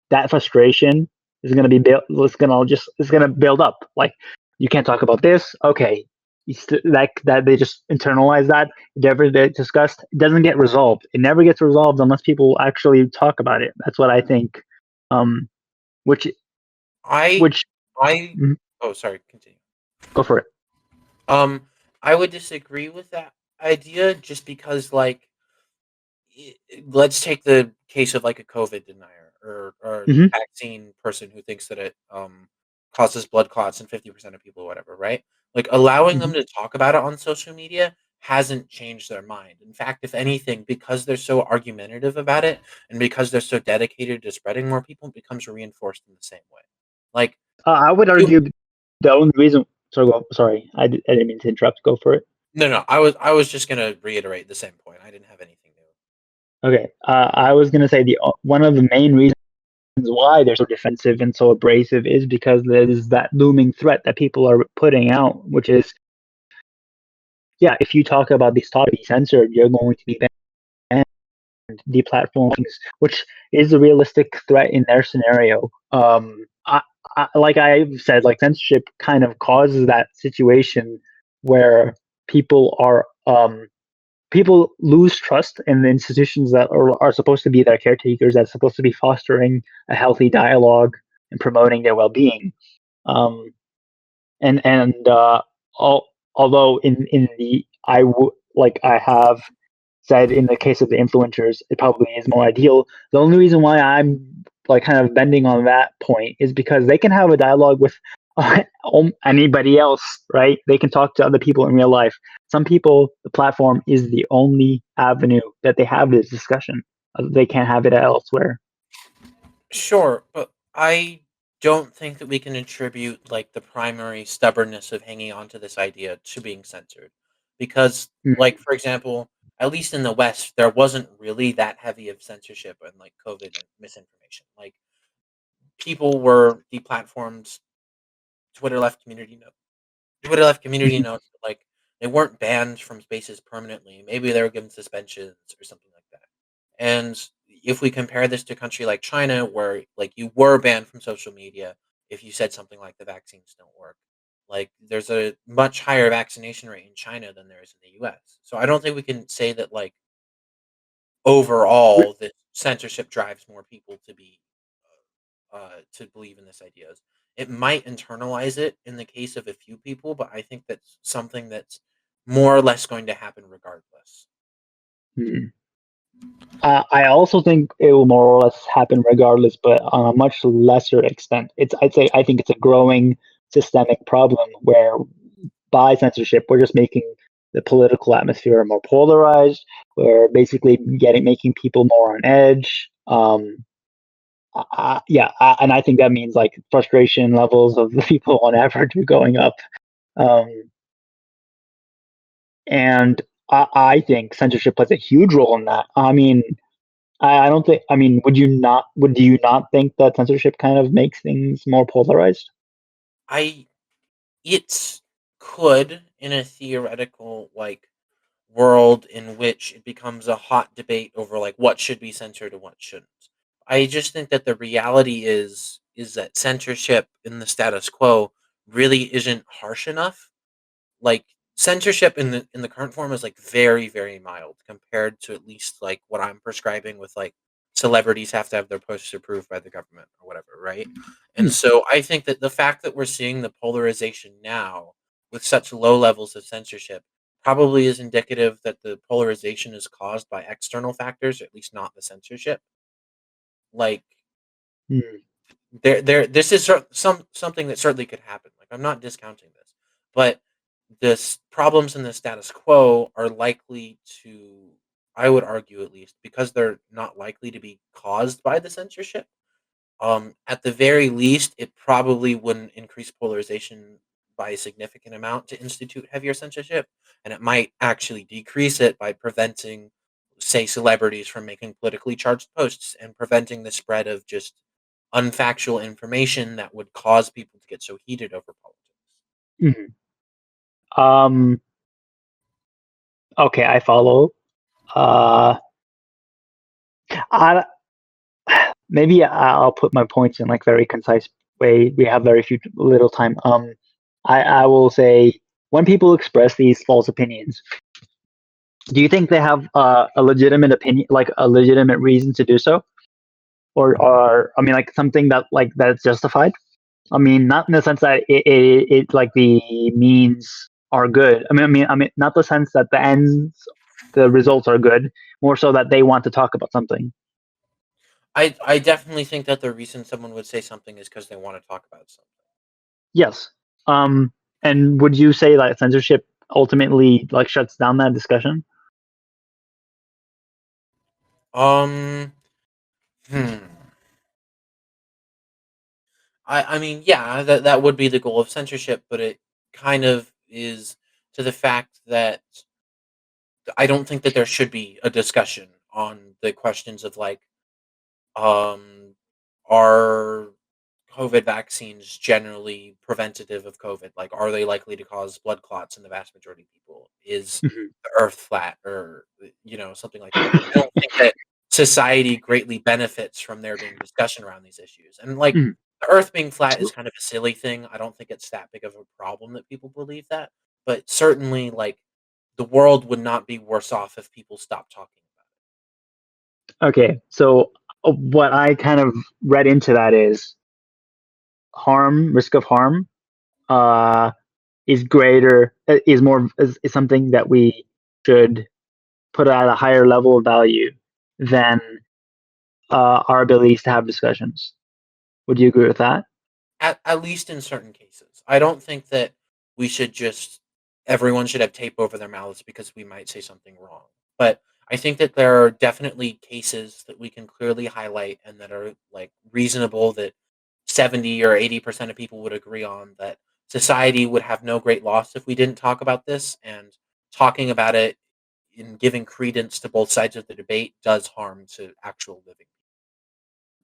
Speaker 4: that frustration is going to be built. It's going to build up. Like, you can't talk about this. Okay, that they just internalize that. It never gets discussed. It doesn't get resolved. It never gets resolved unless people actually talk about it. That's what I think. Um, which
Speaker 2: I
Speaker 4: which
Speaker 2: I
Speaker 4: mhm,
Speaker 2: Oh, sorry, continue.
Speaker 4: go for it.
Speaker 2: Um, I would disagree with that idea just because, like, let's take the case of like a COVID denier or
Speaker 4: Hmm.
Speaker 2: vaccine person who thinks that it causes blood clots in 50% of people or whatever, right? Like allowing them
Speaker 4: Hmm.
Speaker 2: to talk about it on social media hasn't changed their mind. In fact, if anything, because they're so argumentative about it and because they're so dedicated to spreading more people, it becomes reinforced in the same way. Like
Speaker 4: I would
Speaker 2: you
Speaker 4: argue the only reason. Sorry, I didn't mean to interrupt. Go for it.
Speaker 2: No, no, I was just gonna reiterate the same point. I didn't have anything new.
Speaker 4: Okay, I was gonna say the one of the main reasons why they're so defensive and so abrasive is because there's that looming threat that people are putting out, which is, yeah, if you talk about these topics censored, you're going to be banned, deplatformed, which is a realistic threat in their scenario. Like I've said, like censorship kind of causes that situation where people are people lose trust in the institutions that are supposed to be their caretakers, that's supposed to be fostering a healthy dialogue and promoting their well-being. Um, and al- although in the like I have said, in the case of the influencers, it probably is more ideal. The only reason why I'm like kind of bending on that point is because they can have a dialogue with anybody else, right? They can talk to other people in real life. Some people, the platform is the only avenue that they have this discussion. They can't have it elsewhere.
Speaker 2: Sure, but I don't think that we can attribute like the primary stubbornness of hanging on to this idea to being censored. Because,
Speaker 4: Mm.
Speaker 2: like, for example, at least in the West, there wasn't really that heavy of censorship and like COVID and misinformation. Like people were deplatformed, Twitter left community note Twitter left community
Speaker 4: Mhm.
Speaker 2: notes, but, like they weren't banned from spaces permanently. Maybe they were given suspensions or something like that. And if we compare this to a country like China, where like you were banned from social media if you said something like the vaccines don't work, like there's a much higher vaccination rate in China than there is in the U.S. So I don't think we can say that like overall the censorship drives more people to believe in this ideas. It might internalize it in the case of a few people, but I think that's something that's more or less going to happen regardless.
Speaker 4: Mhm. I also think it will more or less happen regardless, but on a much lesser extent. I think it's a growing systemic problem where by censorship we're just making the political atmosphere more polarized. We're basically making people more on edge. And I think that means like frustration levels of the people on average are going up. Um, and I think censorship plays a huge role in that. I mean, I don't think. I mean, would you not? Would do you not think that censorship kind of makes things more polarized?
Speaker 2: I It could in a theoretical like world in which it becomes a hot debate over like what should be censored and what shouldn't. I just think that the reality is that censorship in the status quo really isn't harsh enough. Like censorship in the current form is like very, very mild compared to at least like what I'm prescribing with like celebrities have to have their posts approved by the government or whatever, right? And
Speaker 4: Hmm.
Speaker 2: so I think that the fact that we're seeing the polarization now with such low levels of censorship probably is indicative that the polarization is caused by external factors, or at least not the censorship. Like
Speaker 4: Hmm.
Speaker 2: this is something that certainly could happen. Like I'm not discounting this, but this problems in the status quo are likely to, I would argue at least, because they're not likely to be caused by the censorship. At the very least, it probably wouldn't increase polarization by a significant amount to institute heavier censorship, and it might actually decrease it by preventing, say, celebrities from making politically charged posts and preventing the spread of just unfactual information that would cause people to get so heated over politics.
Speaker 4: Hmm. Um, okay, I follow. Uh, I, maybe I'll put my points in like very concise way. We have very little time. I will say when people express these false opinions, do you think they have a legitimate opinion, like a legitimate reason to do so, or I mean, like something that like that's justified? I mean, not in the sense that it like the means are good. I mean, not the sense that the ends, the results are good. More so that they want to talk about something.
Speaker 2: I definitely think that the reason someone would say something is because they want to talk about something.
Speaker 4: Yes. Um, and would you say that censorship ultimately like shuts down that discussion?
Speaker 2: Um, hmm. I mean, yeah, that would be the goal of censorship, but it kind of is to the fact that I don't think that there should be a discussion on the questions of like, um, are COVID vaccines generally preventative of COVID? Like, are they likely to cause blood clots in the vast majority of people? Is the Earth flat, or something like that? Like, I don't think that society greatly benefits from there being discussion around these issues. And like
Speaker 4: Mhm.
Speaker 2: the Earth being flat is kind of a silly thing. I don't think it's that big of a problem that people believe that. But certainly, like the world would not be worse off if people stopped talking about
Speaker 4: Okay, so what I kind of read into that is risk of harm, uh, is greater, is something that we should put at a higher level of value than our abilities to have discussions. Would you agree with that?
Speaker 2: at least in certain cases. I don't think that we should just everyone should have tape over their mouths because we might say something wrong. But I think that there are definitely cases that we can clearly highlight and that are like reasonable that 70 or 80% of people would agree on, that society would have no great loss if we didn't talk about this, and talking about it and giving credence to both sides of the debate does harm to actual living.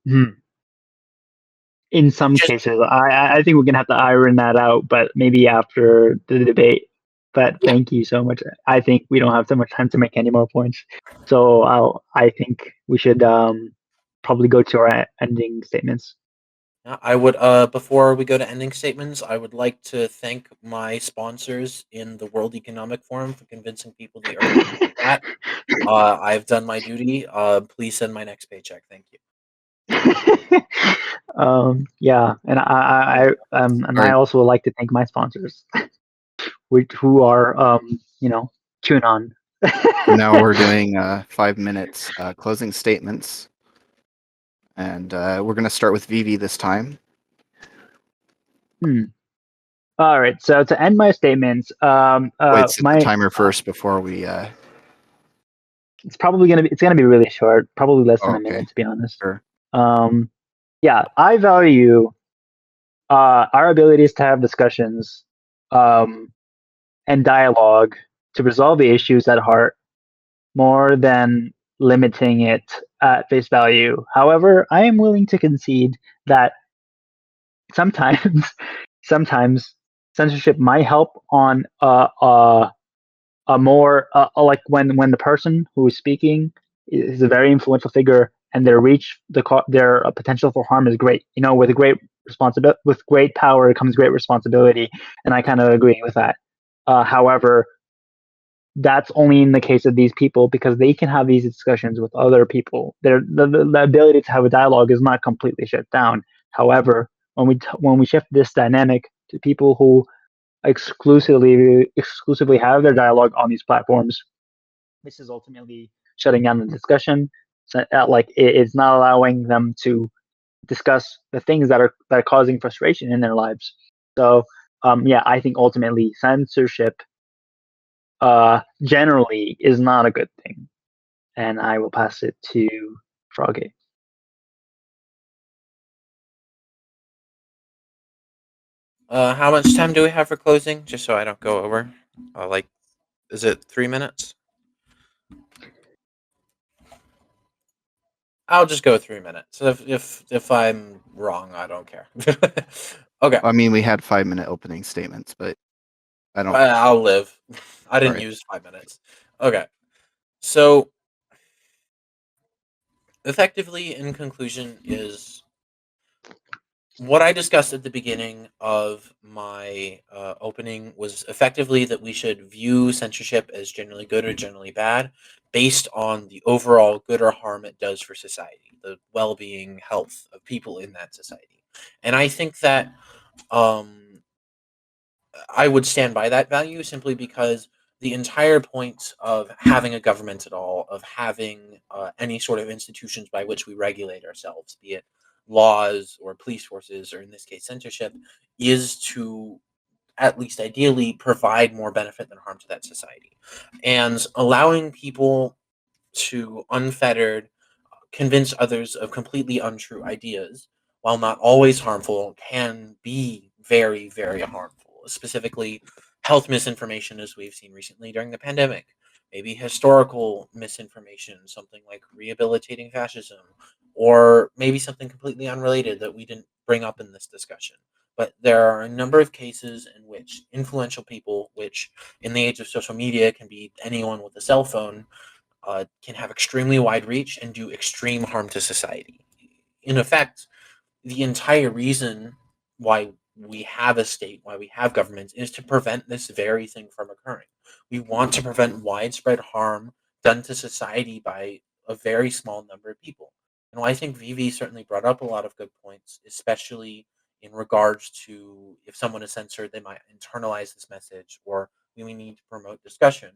Speaker 4: Hmm. In some
Speaker 2: Just
Speaker 4: cases, I think we're gonna have to iron that out, but maybe after the debate. But
Speaker 2: yeah,
Speaker 4: thank you so much. I think we don't have so much time to make any more points, so I think we should probably go to our ending statements.
Speaker 2: yeah, I would before we go to ending statements, I would like to thank my sponsors in the World Economic Forum for convincing people the earth is flat. I've done my duty. Please send my next paycheck. Thank you.
Speaker 4: Yeah, and I
Speaker 3: All
Speaker 4: also would like to thank my sponsors, who are tune on.
Speaker 3: so now we're doing 5 minutes closing statements, and we're going to start with Vivi this time.
Speaker 4: Hmm. All right. So to end my statements,
Speaker 3: Wait, set the
Speaker 4: my
Speaker 3: timer first before we.
Speaker 4: it's gonna be really short, probably less than
Speaker 3: Oh,
Speaker 4: a
Speaker 3: okay,
Speaker 4: minute to be honest.
Speaker 3: sure.
Speaker 4: Um, yeah, I value our abilities to have discussions um, and dialogue to resolve the issues at heart more than limiting it at face value. However, I am willing to concede that sometimes sometimes censorship might help on a more like when the person who is speaking is a very influential figure and their their potential for harm is great. With great power comes great responsibility, and I kind of agree with that. However, that's only in the case of these people because they can have these discussions with other people. The ability to have a dialogue is not completely shut down. However, when we shift this dynamic to people who exclusively have their dialogue on these platforms, this is ultimately shutting down the discussion. So, it's not allowing them to discuss the things that are causing frustration in their lives. So, yeah, I think ultimately censorship generally is not a good thing. And I will pass it to Froggy.
Speaker 2: How much time do we have for closing? Just so I don't go over. Is it 3 minutes? I'll just go 3 minutes. If I'm wrong, I don't care. Okay.
Speaker 3: I mean, we had 5-minute opening statements, but I don't.
Speaker 2: I'll live. I didn't
Speaker 3: Alright.
Speaker 2: use 5 minutes. Okay. So, effectively, in conclusion, is what I discussed at the beginning of my opening was effectively that we should view censorship as generally good or generally bad based on the overall good or harm it does for society, the well being, health of people in that society. And I think that I would stand by that value simply because the entire point of having a government at all, of having any sort of institutions by which we regulate ourselves, be it laws or police forces, or in this case, censorship, is to at least ideally provide more benefit than harm to that society. And allowing people to unfettered convince others of completely untrue ideas, while not always harmful, can be very, very harmful. Specifically, health misinformation, as we've seen recently during the pandemic, maybe historical misinformation, something like rehabilitating fascism, or maybe something completely unrelated that we didn't bring up in this discussion. But there are a number of cases in which influential people, which in the age of social media can be anyone with a cell phone, can have extremely wide reach and do extreme harm to society. In effect, the entire reason why we have a state, why we have governments, is to prevent this very thing from occurring. We want to prevent widespread harm done to society by a very small number of people. And while I think Vivi certainly brought up a lot of good points, especially in regards to if someone is censored, they might internalize this message, or we need to promote discussion.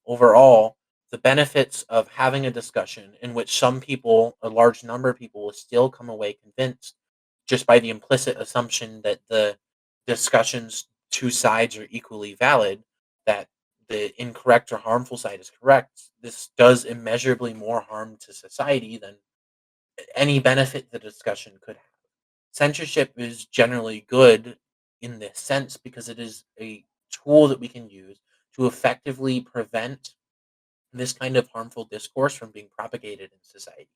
Speaker 2: Overall, the benefits of having a discussion in which some people, a large number of people, will still come away convinced just by the implicit assumption that the discussion's two sides are equally valid, that the incorrect or harmful side is correct. This does immeasurably more harm to society than any benefit the discussion could have. Censorship is generally good in this sense because it is a tool that we can use to effectively prevent this kind of harmful discourse from being propagated in society,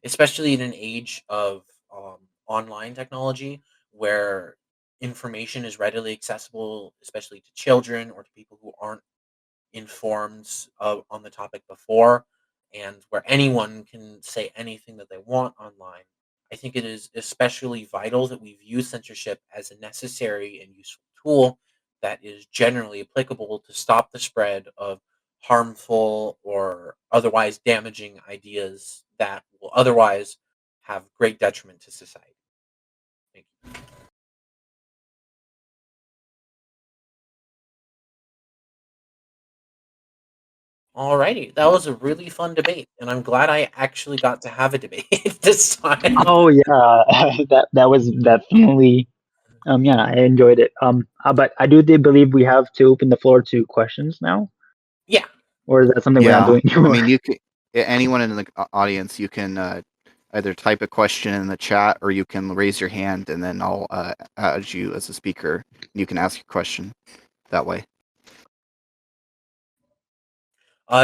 Speaker 2: especially in an age of online technology where information is readily accessible, especially to children or to people who aren't informed on the topic before, and where anyone can say anything that they want online. I think it is especially vital that we view censorship as a necessary and useful tool that is generally applicable to stop the spread of harmful or otherwise damaging ideas that will otherwise have great detriment to society. Thank you. Alrighty, that was a really fun debate, and I'm glad I actually got to have a debate this time.
Speaker 4: Oh yeah, that was definitely yeah, I enjoyed it. But I do believe we have to open the floor to questions now,
Speaker 2: Yeah,
Speaker 4: or is that something we're not
Speaker 3: Yeah,
Speaker 4: doing
Speaker 3: I
Speaker 4: anymore?
Speaker 3: mean, you can. Anyone in the audience, you can either type a question in the chat or you can raise your hand, and then I'll add you as a speaker. You can ask your question that way.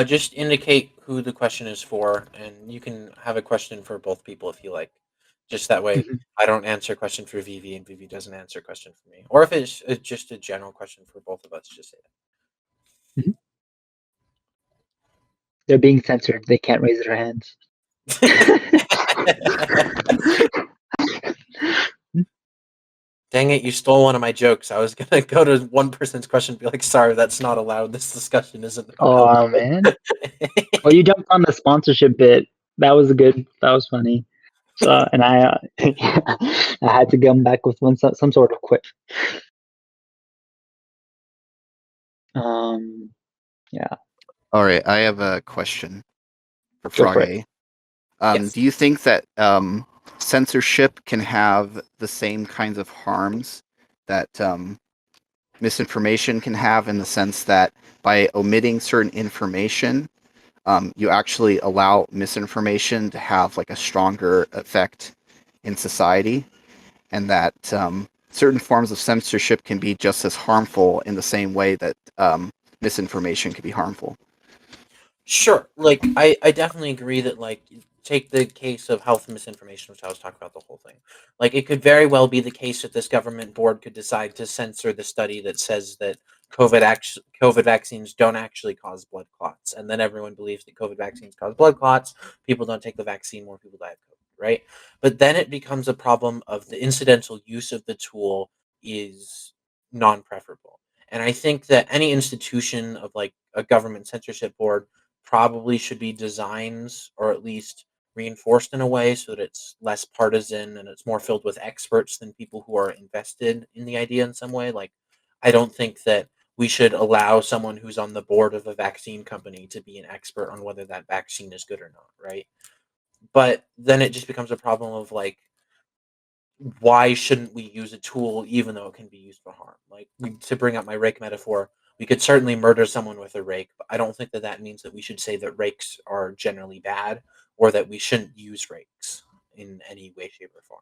Speaker 2: just indicate who the question is for, and you can have a question for both people if you like. Just that way,
Speaker 4: Mhm.
Speaker 2: I don't answer a question for Vivi, and Vivi doesn't answer a question for me. Or if it's just a general question for both of us, just say
Speaker 4: Mhm. They're being censored. They can't raise their hands.
Speaker 2: it. Dang it, you stole one of my jokes. I was gonna go to one person's question and be like, sorry, that's not allowed. This discussion isn't allowed.
Speaker 4: Oh man. Well, you jumped on the sponsorship bit. That was good. That was funny. So, and I had to come back with some sort of quip. Yeah,
Speaker 3: All right, I have a question for
Speaker 4: go for it.
Speaker 3: Frage.
Speaker 2: Yes.
Speaker 3: Do you think that censorship can have the same kinds of harms that misinformation can have, in the sense that by omitting certain information, you actually allow misinformation to have like a stronger effect in society, and that certain forms of censorship can be just as harmful in the same way that misinformation can be harmful?
Speaker 2: Sure. Like, I definitely agree that, like, take the case of health misinformation, which I was talking about the whole thing. Like, it could very well be the case that this government board could decide to censor the study that says that COVID vaccines don't actually cause blood clots, and then everyone believes that COVID vaccines cause blood clots. People don't take the vaccine, more people die of COVID, right? But then it becomes a problem of the incidental use of the tool is non-preferable. And I think that any institution of like a government censorship board probably should be designed or at least reinforced in a way so that it's less partisan and it's more filled with experts than people who are invested in the idea in some way. Like, I don't think that we should allow someone who's on the board of a vaccine company to be an expert on whether that vaccine is good or not, right? But then it just becomes a problem of like, why shouldn't we use a tool even though it can be used for harm? Like, to bring up my rake metaphor, we could certainly murder someone with a rake, but I don't think that that means that we should say that rakes are generally bad or that we shouldn't use rakes in any way, shape, or form.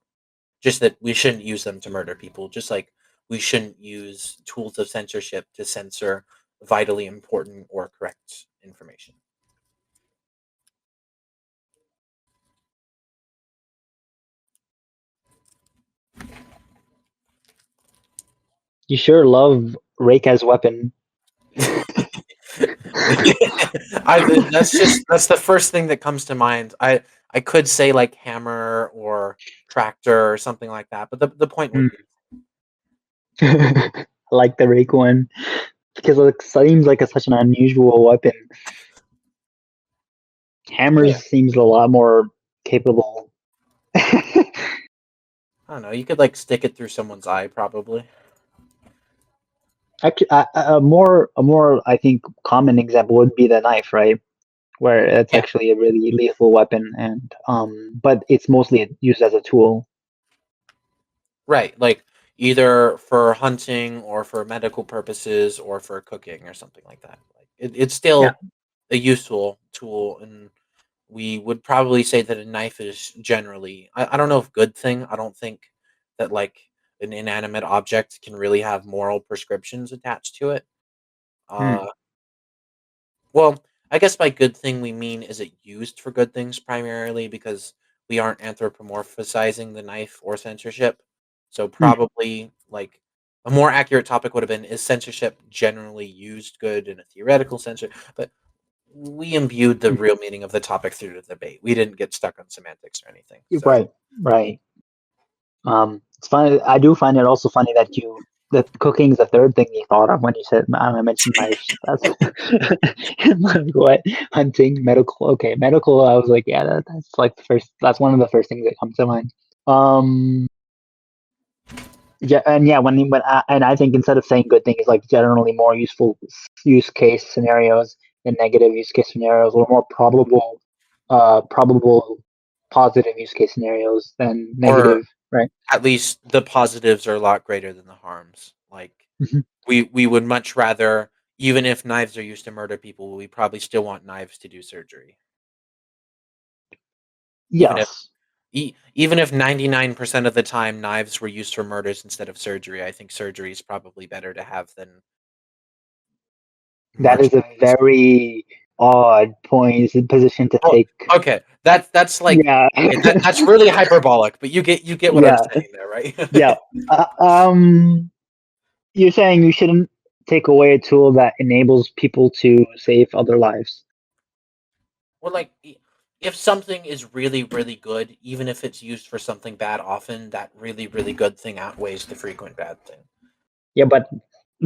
Speaker 2: Just that we shouldn't use them to murder people, just like we shouldn't use tools of censorship to censor vitally important or correct information.
Speaker 4: You sure love rake as weapon.
Speaker 2: That's the first thing that comes to mind. I could say like hammer or tractor or something like that, but the point would be
Speaker 4: I like the rake one because it seems like such an unusual weapon.
Speaker 2: yeah.
Speaker 4: Hammers seems a lot more capable.
Speaker 2: I don't know. You could like stick it through someone's eye, probably.
Speaker 4: Actually, a more I think common example would be the knife, right? Where it's
Speaker 2: Yeah,
Speaker 4: actually a really lethal weapon, and but it's mostly used as a tool.
Speaker 2: right. Like either for hunting or for medical purposes or for cooking or something like that. Like it's
Speaker 4: Yeah.
Speaker 2: still a useful tool, and we would probably say that a knife is generally. I don't know if good thing. I don't think that like an inanimate object can really have moral prescriptions attached to it.
Speaker 4: Hmm.
Speaker 2: Uh, well, I guess by good thing we mean is it used for good things primarily because we aren't anthropomorphizing the knife or censorship. So
Speaker 4: Hmm.
Speaker 2: probably like a more accurate topic would have been, is censorship generally used good in a theoretical sense? But we imbued the
Speaker 4: Hmm.
Speaker 2: real meaning of the topic through the debate. We didn't get stuck on semantics or anything. So
Speaker 4: Right. Right. It's funny. I do find it also funny that that cooking is the third thing you thought of when you said I mentioned knives. That's like what, hunting, medical. Okay, medical. I was like, yeah, that's like the first. That's one of the first things that comes to mind. Um, yeah, and yeah, and I think instead of saying good thing is like generally more useful use case scenarios than negative use case scenarios, or more probable positive use case scenarios than
Speaker 2: or
Speaker 4: negative, right?
Speaker 2: at least the positives are a lot greater than the harms. Like
Speaker 4: Mhm.
Speaker 2: we would much rather, even if knives are used to murder people, we probably still want knives to do surgery. Even if
Speaker 4: Yes,
Speaker 2: even if 99% of the time knives were used for murders instead of surgery, I think surgery is probably better to have than
Speaker 4: that
Speaker 2: much.
Speaker 4: is a very odd position to
Speaker 2: Well,
Speaker 4: take.
Speaker 2: okay, that's like
Speaker 4: Yeah,
Speaker 2: okay, that's really hyperbolic, but you get what I'm
Speaker 4: yeah,
Speaker 2: saying there,
Speaker 4: yeah.
Speaker 2: right?
Speaker 4: Uh, um, you're saying you shouldn't take away a tool that enables people to save other lives.
Speaker 2: Well, like if something is really, really good, even if it's used for something bad often, that really, really good thing outweighs the frequent bad thing.
Speaker 4: Yeah, but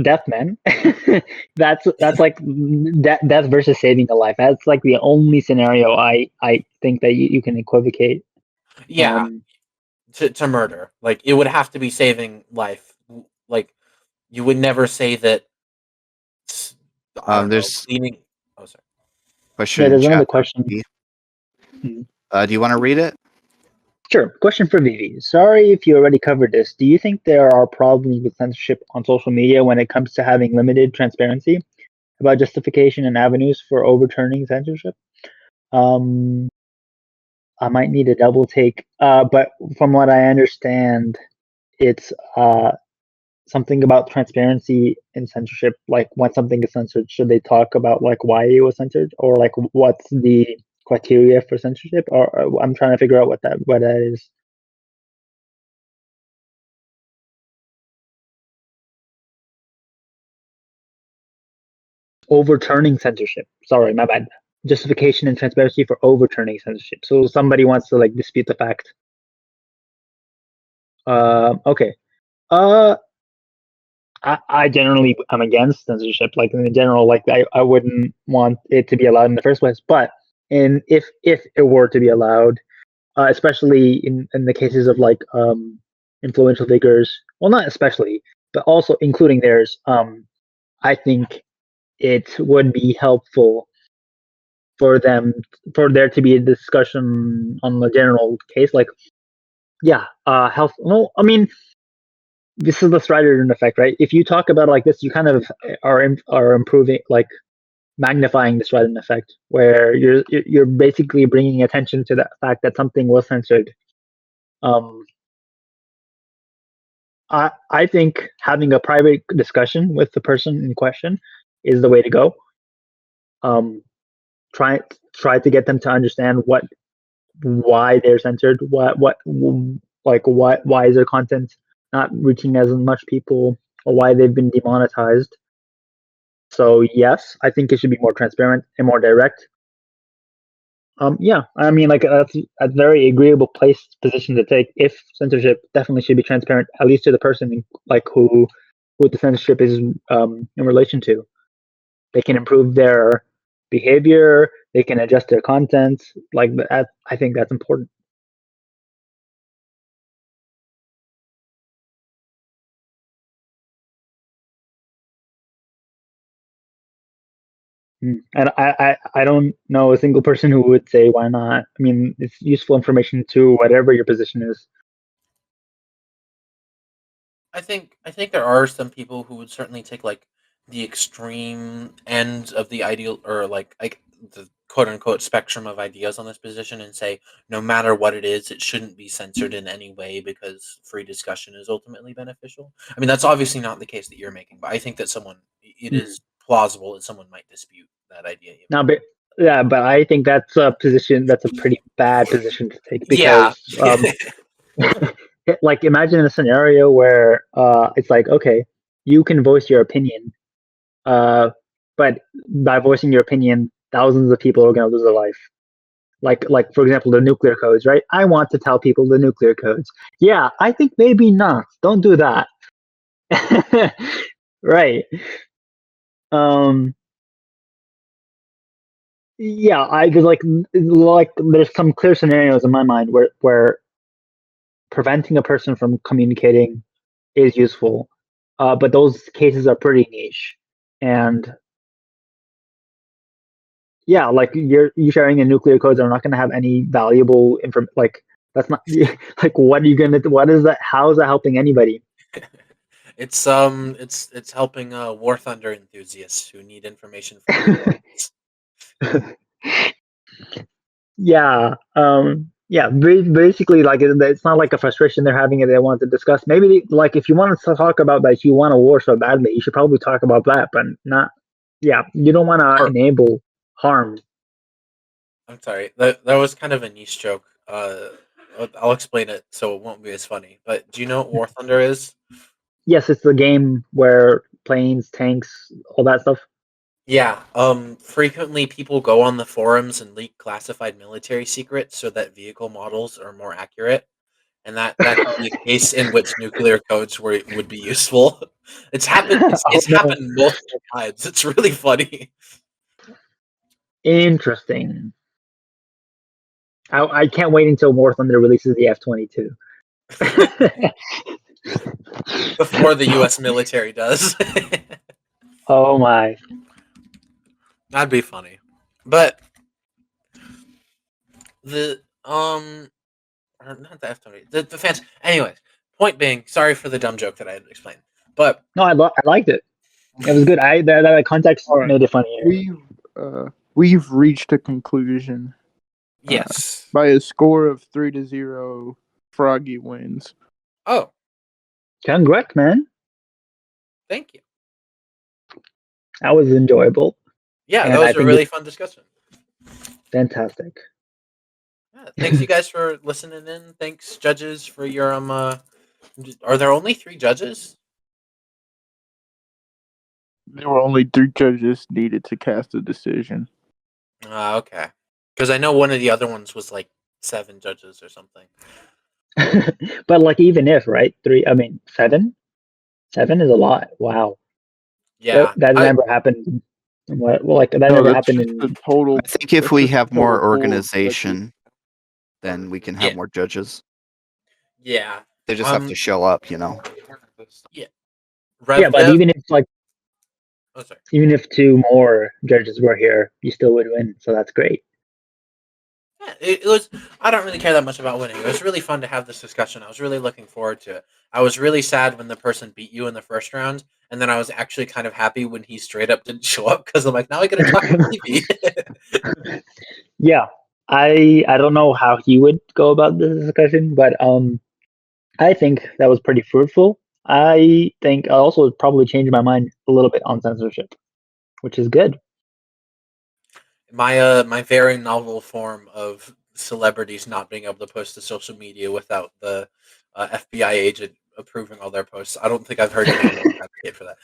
Speaker 4: death, man. that's like death versus saving a life. That's like the only scenario I think that you can equivocate.
Speaker 2: Yeah, to murder. Like, it would have to be saving life. Like, you would never say that, I don't know,
Speaker 3: There's
Speaker 2: cleaning. Oh, sorry.
Speaker 3: question
Speaker 4: Yeah,
Speaker 3: in
Speaker 4: there's
Speaker 3: chat.
Speaker 4: another question.
Speaker 3: Do you want to read it?
Speaker 4: Sure. Question for Vivi. Sorry if you already covered this. Do you think there are problems with censorship on social media when it comes to having limited transparency about justification and avenues for overturning censorship? I might need a double take, but from what I understand, it's something about transparency in censorship. Like when something is censored, should they talk about like why it was censored or like what's the criteria for censorship? Or I'm trying to figure out what that is. Overturning censorship. Sorry, my bad. Justification and transparency for overturning censorship. So somebody wants to like dispute the fact. Okay. Uh, I generally am against censorship. Like in general, like I wouldn't want it to be allowed in the first place. But if it were to be allowed, especially in the cases of like influential figures, well, not especially, but also including theirs, I think it would be helpful for them for there to be a discussion on the general case. Like, yeah, health. No, I mean this is the Strider effect, right? If you talk about it like this, you kind of are improving, like magnifying the Strider effect, where you're basically bringing attention to the fact that something was censored. Um, I think having a private discussion with the person in question is the way to go. Um, try try to get them to understand why they're censored, why is their content not reaching as much people, or why they've been demonetized. So yes, I think it should be more transparent and more direct. Yeah, I mean, like that's a very agreeable position to take. If censorship definitely should be transparent, at least to the person like who the censorship is in relation to. They can improve their behavior. They can adjust their content. Like that, I think that's important. And I don't know a single person who would say why not. I mean, it's useful information to whatever your position is.
Speaker 2: I think there are some people who would certainly take like the extreme ends of the ideal, or like the quote unquote spectrum of ideas on this position, and say no matter what it is, it shouldn't be censored in any way because free discussion is ultimately beneficial. I mean, that's obviously not the case that you're making, but I think that it is plausible that someone might dispute that idea.
Speaker 4: Now, but yeah, but I think that's a position. That's a pretty bad position to take
Speaker 2: Yeah.
Speaker 4: because, like, imagine a scenario where it's like, okay, you can voice your opinion, but by voicing your opinion, thousands of people are going to lose their life. Like for example, the nuclear codes, right? I want to tell people the nuclear codes. Yeah, I think maybe not. Don't do that. Right. Um. Yeah, I just like there's some clear scenarios in my mind where preventing a person from communicating is useful, but those cases are pretty niche. And yeah, like you sharing the nuclear codes are not going to have any valuable information. Like that's not like what are you gonna? What is that? How is that helping anybody?
Speaker 2: It's helping War Thunder enthusiasts who need information from the audience.
Speaker 4: Yeah, yeah. Basically, like it's not like a frustration they're having and they want to discuss. Maybe like if you want to talk about that, if you want a war so badly, you should probably talk about that, but not. Yeah, you don't want to
Speaker 2: Or
Speaker 4: enable harm.
Speaker 2: I'm sorry, that was kind of a niche joke. I'll explain it so it won't be as funny. But do you know what War Thunder is?
Speaker 4: Yes, it's the game where planes, tanks, all that stuff.
Speaker 2: Yeah, frequently people go on the forums and leak classified military secrets so that vehicle models are more accurate, and that could be a case in which nuclear codes would be useful. It's happened.
Speaker 4: Oh
Speaker 2: It's
Speaker 4: no,
Speaker 2: happened multiple times. It's really funny.
Speaker 4: interesting. I can't wait until War Thunder releases the F-22.
Speaker 2: Before the U.S. military does.
Speaker 4: Oh my.
Speaker 2: That'd be funny, but the or not the F-20, the fans. Anyways, point being, sorry for the dumb joke that I had to explain, but
Speaker 4: No, I liked it. It was good. That context
Speaker 5: All right.
Speaker 4: made it funnier.
Speaker 5: We've reached a conclusion
Speaker 2: yes.
Speaker 5: by a score of 3-0. Froggy wins.
Speaker 2: Oh,
Speaker 4: Congrats, man.
Speaker 2: thank you.
Speaker 4: That was enjoyable,
Speaker 2: Yeah, that
Speaker 4: and I
Speaker 2: was a
Speaker 4: think
Speaker 2: really
Speaker 4: it's
Speaker 2: fun discussion.
Speaker 4: fantastic.
Speaker 2: Yeah, thanks you guys for listening in. Thanks judges for your Are there only 3 judges?
Speaker 5: There were only 3 judges needed to cast a decision.
Speaker 2: Okay. Because I know one of the other ones was like 7 judges or something.
Speaker 4: But like, even if right, seven is a lot. Wow,
Speaker 2: Yeah,
Speaker 4: that never happened. Well, like that
Speaker 5: No,
Speaker 4: never
Speaker 5: that's
Speaker 4: happened
Speaker 5: just
Speaker 4: in.
Speaker 5: the total.
Speaker 3: I think if
Speaker 5: That's
Speaker 3: we
Speaker 5: just the
Speaker 3: have more
Speaker 5: total pool of judges.
Speaker 3: organization, then we can have
Speaker 2: Yeah.
Speaker 3: more judges.
Speaker 2: yeah.
Speaker 3: They just have to show up, you know.
Speaker 2: Yeah.
Speaker 4: Yeah, but
Speaker 2: Dev. Oh, sorry.
Speaker 4: even if 2 more judges were here, you still would win. So that's great.
Speaker 2: Yeah, it was. I don't really care that much about winning. It was really fun to have this discussion. I was really looking forward to it. I was really sad when the person beat you in the first round, and then I was actually kind of happy when he straight up didn't show up because I'm like, now I get to talk to TV.
Speaker 4: Yeah, I don't know how he would go about this discussion, but I think that was pretty fruitful. I think I also probably changed my mind a little bit on censorship, which is good.
Speaker 2: My very novel form of celebrities not being able to post to social media without the FBI agent approving all their posts. I don't think I've heard anyone advocate for that.